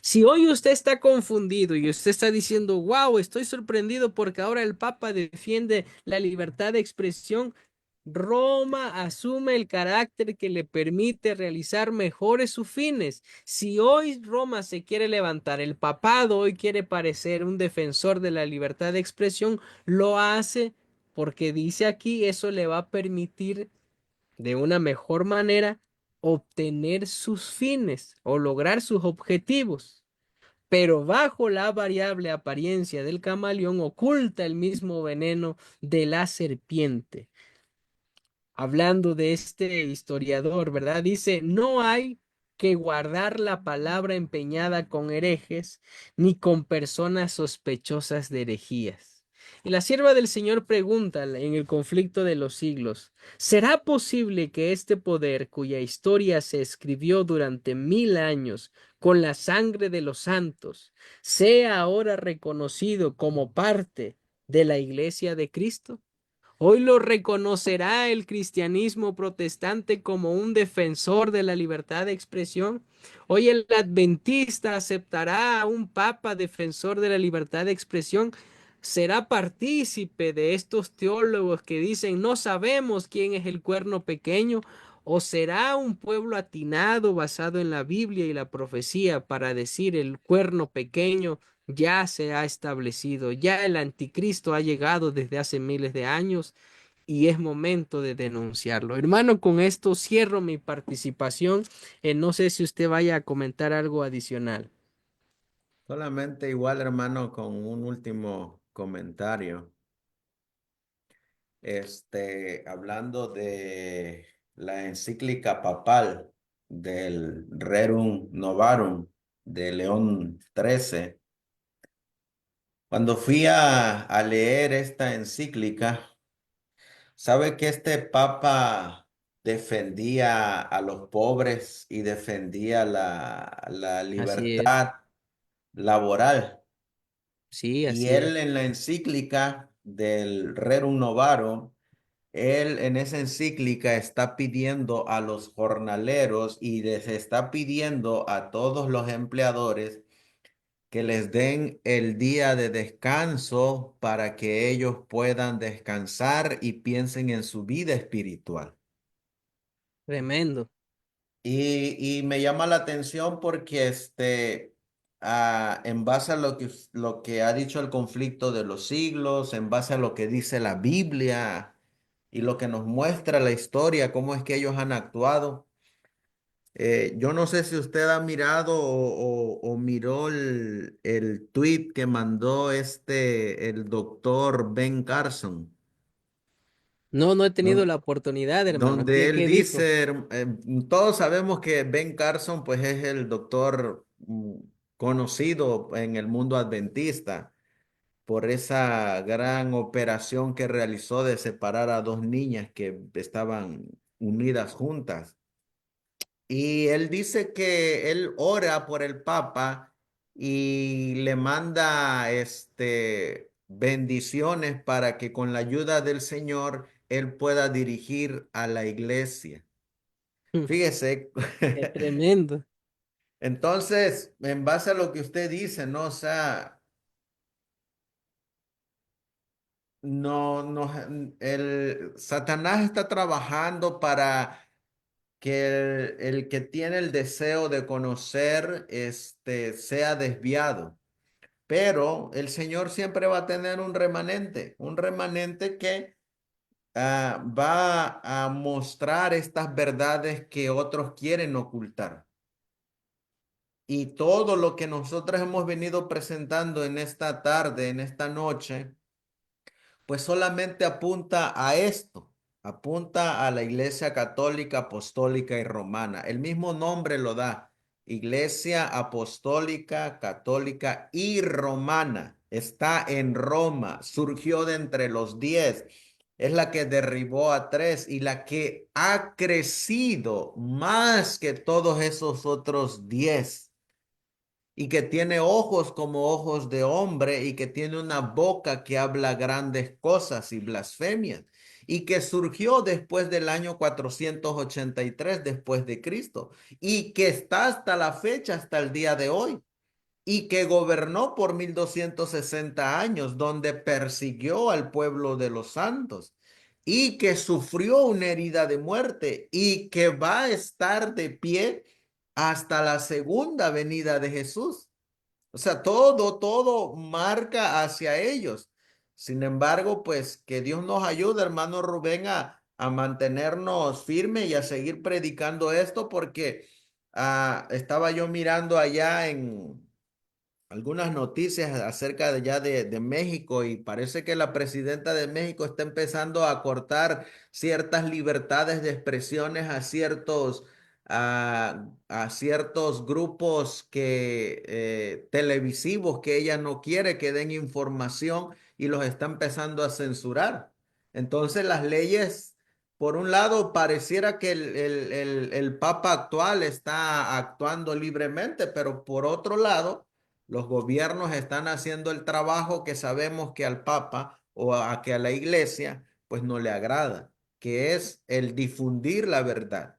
Speaker 3: Si hoy usted está confundido y usted está diciendo, wow, estoy sorprendido porque ahora el Papa defiende la libertad de expresión, Roma asume el carácter que le permite realizar mejores sus fines. Si hoy Roma se quiere levantar, el papado hoy quiere parecer un defensor de la libertad de expresión, lo hace porque dice aquí eso le va a permitir de una mejor manera obtener sus fines o lograr sus objetivos, pero bajo la variable apariencia del camaleón oculta el mismo veneno de la serpiente. Hablando de este historiador, ¿verdad? Dice, no hay que guardar la palabra empeñada con herejes ni con personas sospechosas de herejías. Y la sierva del Señor pregunta en el conflicto de los siglos, ¿será posible que este poder, cuya historia se escribió durante 1000 años con la sangre de los santos, sea ahora reconocido como parte de la Iglesia de Cristo? Hoy lo reconocerá el cristianismo protestante como un defensor de la libertad de expresión. Hoy el adventista aceptará a un papa defensor de la libertad de expresión. será partícipe de estos teólogos que dicen no sabemos quién es el cuerno pequeño, o será un pueblo atinado basado en la Biblia y la profecía para decir el cuerno pequeño ya se ha establecido, ya el anticristo ha llegado desde hace miles de años y es momento de denunciarlo. Hermano, con esto cierro mi participación. No sé si usted vaya a comentar algo adicional.
Speaker 2: Solamente igual, hermano, con un último comentario. Hablando de la encíclica papal del Rerum Novarum de León XIII, cuando fui a leer esta encíclica, sabe que este papa defendía a los pobres y defendía la
Speaker 3: Así es.
Speaker 2: libertad laboral.
Speaker 3: Sí,
Speaker 2: Y
Speaker 3: así
Speaker 2: él
Speaker 3: es.
Speaker 2: en la encíclica del Rerum Novarum, él en esa encíclica está pidiendo a los jornaleros y les está pidiendo a todos los empleadores que les den el día de descanso para que ellos puedan descansar y piensen en su vida espiritual.
Speaker 3: Tremendo.
Speaker 2: Y me llama la atención porque en base a lo que ha dicho el conflicto de los siglos, en base a lo que dice la Biblia y lo que nos muestra la historia, cómo es que ellos han actuado. Yo no sé si usted ha mirado o miró el tweet que mandó el doctor Ben Carson.
Speaker 3: No, no he tenido la oportunidad, hermano.
Speaker 2: Donde
Speaker 3: ¿Qué,
Speaker 2: él
Speaker 3: qué dijo?
Speaker 2: dice, todos sabemos que Ben Carson pues es el doctor conocido en el mundo adventista por esa gran operación que realizó de separar a dos niñas que estaban unidas juntas. Y él dice que él ora por el Papa y le manda bendiciones para que con la ayuda del Señor él pueda dirigir a la iglesia. Fíjese,
Speaker 3: Qué tremendo.
Speaker 2: entonces, en base a lo que usted dice, ¿no? O sea, no, no, el Satanás está trabajando para que el que tiene el deseo de conocer, sea desviado. Pero el Señor siempre va a tener un remanente que va a mostrar estas verdades que otros quieren ocultar. Y todo lo que nosotros hemos venido presentando en esta tarde, en esta noche, pues solamente apunta a esto, apunta a la Iglesia Católica, Apostólica y Romana. El mismo nombre lo da, Iglesia Apostólica, Católica y Romana. Está en Roma, surgió de entre los 10. Es la que derribó a 3 y la que ha crecido más que todos esos otros 10 y que tiene ojos como ojos de hombre y que tiene una boca que habla grandes cosas y blasfemias y que surgió después del año 483 después de Cristo y que está hasta la fecha, hasta el día de hoy y que gobernó por 1260 años, donde persiguió al pueblo de los santos y que sufrió una herida de muerte y que va a estar de pie hasta la segunda venida de Jesús. O sea, todo marca hacia ellos. Sin embargo, pues que Dios nos ayude, hermano Rubén, a mantenernos firmes y a seguir predicando esto, porque estaba yo mirando allá en algunas noticias acerca de ya de México y parece que la presidenta de México está empezando a cortar ciertas libertades de expresiones a ciertos grupos televisivos que ella no quiere que den información y los está empezando a censurar. Entonces las leyes, por un lado, pareciera que el Papa actual está actuando libremente, pero por otro lado los gobiernos están haciendo el trabajo que sabemos que al Papa o que a la Iglesia pues no le agrada, que es el difundir la verdad.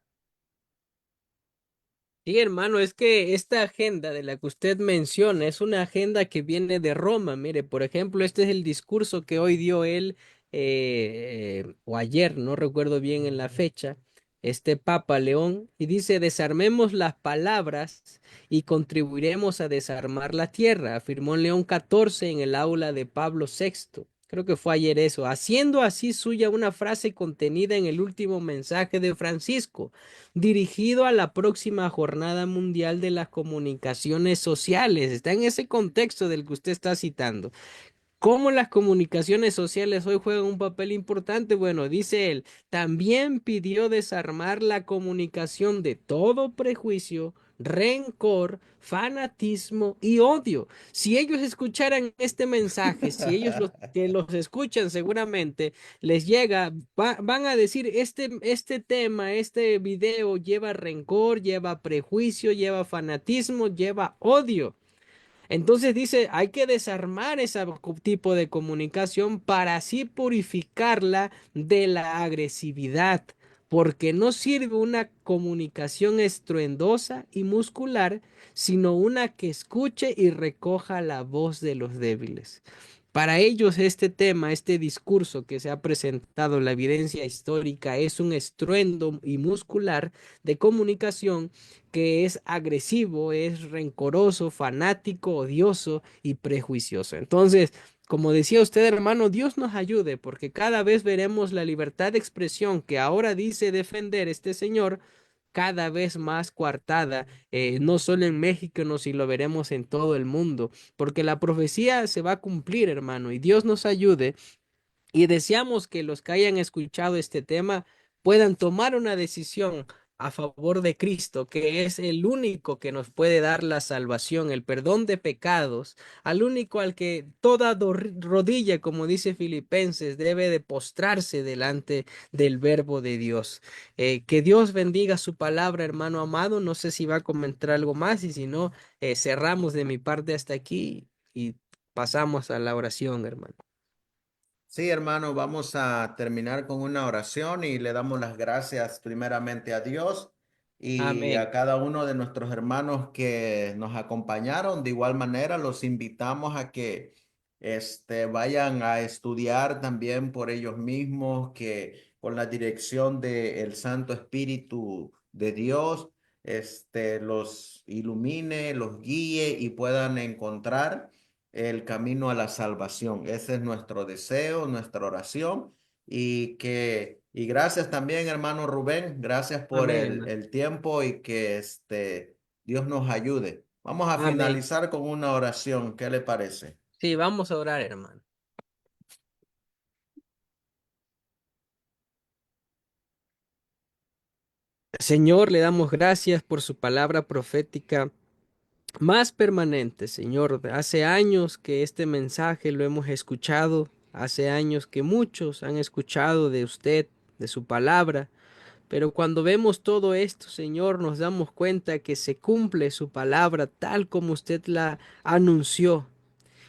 Speaker 3: Sí, hermano, es que esta agenda de la que usted menciona es una agenda que viene de Roma. Mire, por ejemplo, este es el discurso que hoy dio él, o ayer, no recuerdo bien en la fecha, este Papa León, y dice, desarmemos las palabras y contribuiremos a desarmar la tierra, afirmó en León XIV en el aula de Pablo VI. Creo que fue ayer eso, haciendo así suya una frase contenida en el último mensaje de Francisco dirigido a la próxima Jornada Mundial de las Comunicaciones Sociales. Está en ese contexto del que usted está citando. ¿Cómo las comunicaciones sociales hoy juegan un papel importante? Bueno, dice él, también pidió desarmar la comunicación de todo prejuicio, rencor, fanatismo y odio. Si ellos escucharan este mensaje, si ellos los que los escuchan seguramente les llega, van a decir, este tema, este video lleva rencor, lleva prejuicio, lleva fanatismo, lleva odio. Entonces dice, hay que desarmar ese tipo de comunicación para así purificarla de la agresividad, porque no sirve una comunicación estruendosa y muscular, sino una que escuche y recoja la voz de los débiles. Para ellos este tema, este discurso que se ha presentado en la evidencia histórica es un estruendo y muscular de comunicación que es agresivo, es rencoroso, fanático, odioso y prejuicioso. Entonces, como decía usted, hermano, Dios nos ayude porque cada vez veremos la libertad de expresión que ahora dice defender este señor cada vez más coartada, no solo en México, no, si lo veremos en todo el mundo, porque la profecía se va a cumplir, hermano, y Dios nos ayude y deseamos que los que hayan escuchado este tema puedan tomar una decisión a favor de Cristo, que es el único que nos puede dar la salvación, el perdón de pecados, al único al que toda rodilla, como dice Filipenses, debe de postrarse delante del verbo de Dios. Que Dios bendiga su palabra, hermano amado. No sé si va a comentar algo más y si no, cerramos de mi parte hasta aquí y pasamos a la oración, hermano.
Speaker 2: Sí, hermano, vamos a terminar con una oración y le damos las gracias primeramente a Dios y
Speaker 3: Amén.
Speaker 2: a cada uno de nuestros hermanos que nos acompañaron. De igual manera, los invitamos a que vayan a estudiar también por ellos mismos, que con la dirección del Santo Espíritu de Dios, los ilumine, los guíe y puedan encontrar el camino a la salvación. Ese es nuestro deseo, nuestra oración. Y gracias también, hermano Rubén, gracias por
Speaker 3: Amén, hermano.
Speaker 2: el tiempo y que Dios nos ayude. Vamos a
Speaker 3: Amén.
Speaker 2: finalizar con una oración. ¿Qué le parece?
Speaker 3: Sí, vamos a orar, hermano. Señor, le damos gracias por su palabra profética más permanente, Señor. Hace años que este mensaje lo hemos escuchado, hace años que muchos han escuchado de usted, de su palabra, pero cuando vemos todo esto, Señor, nos damos cuenta que se cumple su palabra tal como usted la anunció.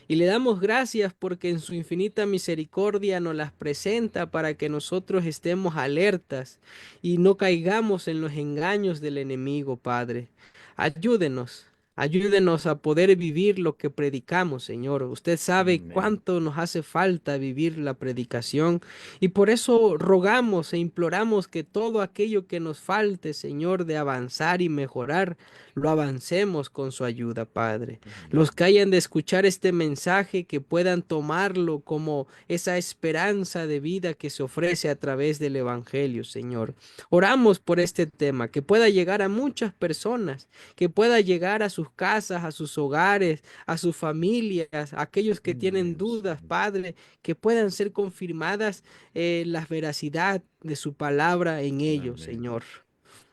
Speaker 3: Y le damos gracias porque en su infinita misericordia nos las presenta para que nosotros estemos alertas y no caigamos en los engaños del enemigo, Padre. Ayúdenos, ayúdenos a poder vivir lo que predicamos, Señor. Usted sabe
Speaker 2: Amén.
Speaker 3: cuánto nos hace falta vivir la predicación y por eso rogamos e imploramos que todo aquello que nos falte, Señor, de avanzar y mejorar, lo avancemos con su ayuda, Padre. Los
Speaker 2: Amén.
Speaker 3: que hayan de escuchar este mensaje, que puedan tomarlo como esa esperanza de vida que se ofrece a través del Evangelio, Señor. Oramos por este tema, que pueda llegar a muchas personas, que pueda llegar a sus casas, a sus hogares, a sus familias, a aquellos que tienen
Speaker 2: Amén,
Speaker 3: dudas,
Speaker 2: Señor.
Speaker 3: Padre, que puedan ser confirmadas la veracidad de su palabra en ellos,
Speaker 2: Amén.
Speaker 3: Señor.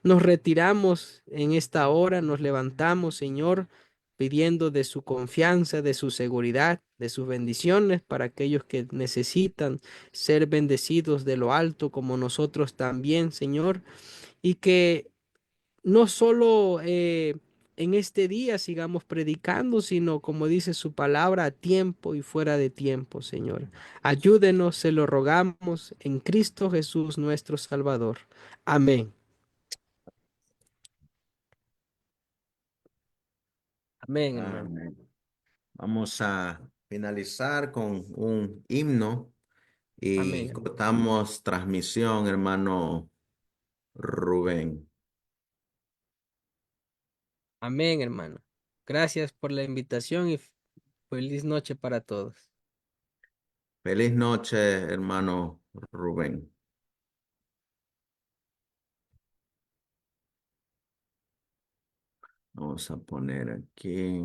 Speaker 3: Nos retiramos en esta hora, nos levantamos, Señor, pidiendo de su confianza, de su seguridad, de sus bendiciones para aquellos que necesitan ser bendecidos de lo alto como nosotros también, Señor, y que no solo en este día sigamos predicando, sino como dice su palabra, a tiempo y fuera de tiempo, Señor. Ayúdenos, se lo rogamos en Cristo Jesús nuestro Salvador. Amén. Amén, hermano.
Speaker 2: Amén. Vamos a finalizar con un himno
Speaker 3: Amén,
Speaker 2: y
Speaker 3: hermano.
Speaker 2: cortamos transmisión, hermano Rubén.
Speaker 3: Amén, hermano. Gracias por la invitación y feliz noche para todos.
Speaker 2: Feliz noche, hermano Rubén. Vamos a poner aquí.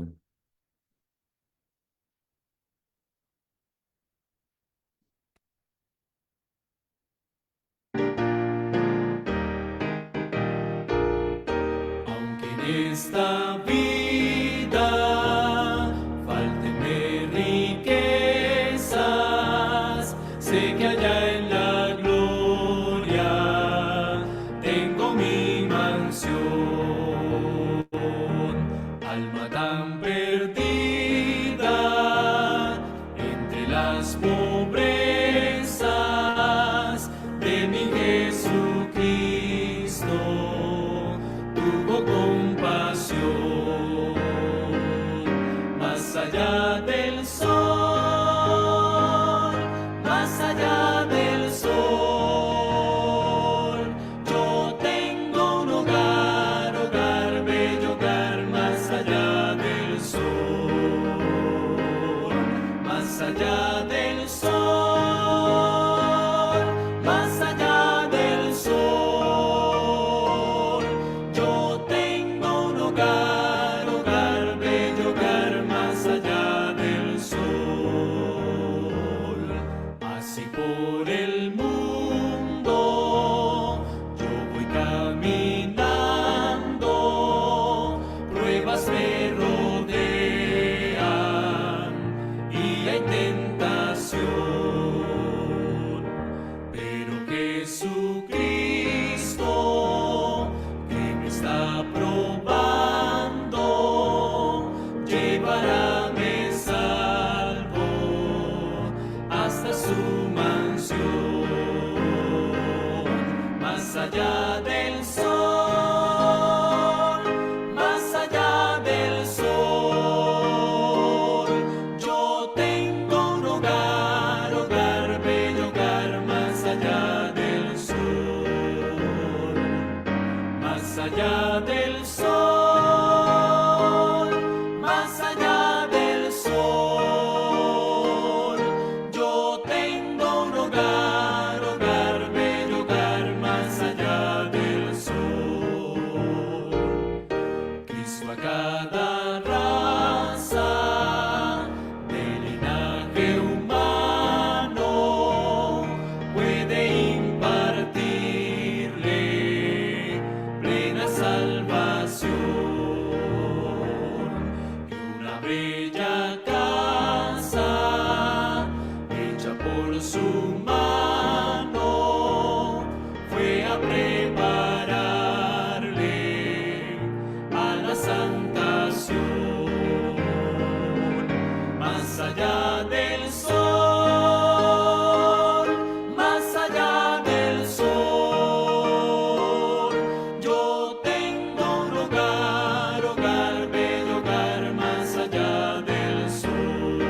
Speaker 1: Aunque en esta vida faltenme riquezas, sé que allá en la gloria tengo mi mansión. Alma tan perdida entre las pobrezas de mi Jesucristo, tuvo compasión. Más allá del sol, más allá del sol, yo tengo un hogar, hogar, bello hogar, más allá del sol, más allá del sol, más allá del sol. Yo tengo un hogar, hogar, bello hogar, más allá del sol. Así por el mundo yo voy caminando, pruebas me rodean y hay tentación. Pero Jesucristo, que me está probando, llevará me salvo hasta su mansión. Más allá del sol, más allá del sol, yo tengo un hogar, hogar, bello hogar, más allá del sol, más allá del sol, más allá del sol. Yo tengo un hogar, hogar, bello hogar, más allá del sol. Cristo a cada raza de linaje humano puede impartirle plena salvación. Que una bella casa hecha por su mano fue a prepararle a la santación. Más allá del sol, más allá del sol, yo tengo un hogar, hogar, bello hogar, más allá del sol,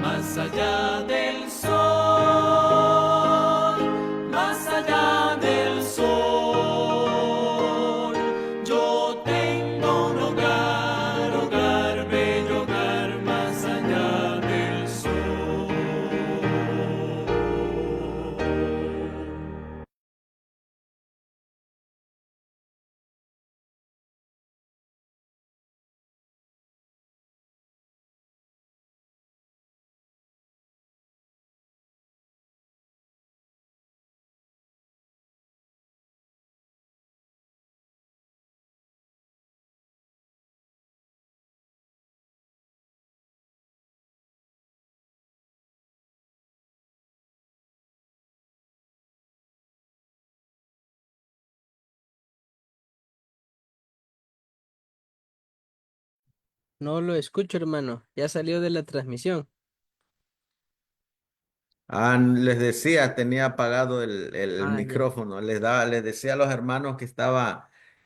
Speaker 1: más allá del sol, más allá del sol. Yo tengo un hogar, hogar, bello hogar, más allá del sol.
Speaker 3: No lo escucho, hermano. Ya salió de la transmisión.
Speaker 2: Les decía, tenía apagado el
Speaker 3: Ah, ya.
Speaker 2: micrófono. Les decía a los hermanos que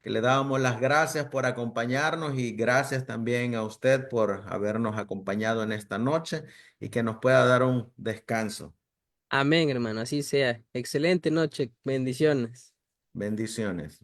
Speaker 2: que le dábamos las gracias por acompañarnos y gracias también a usted por habernos acompañado en esta noche y que nos pueda dar un descanso.
Speaker 3: Amén, hermano, así sea. Excelente noche, bendiciones.
Speaker 2: Bendiciones.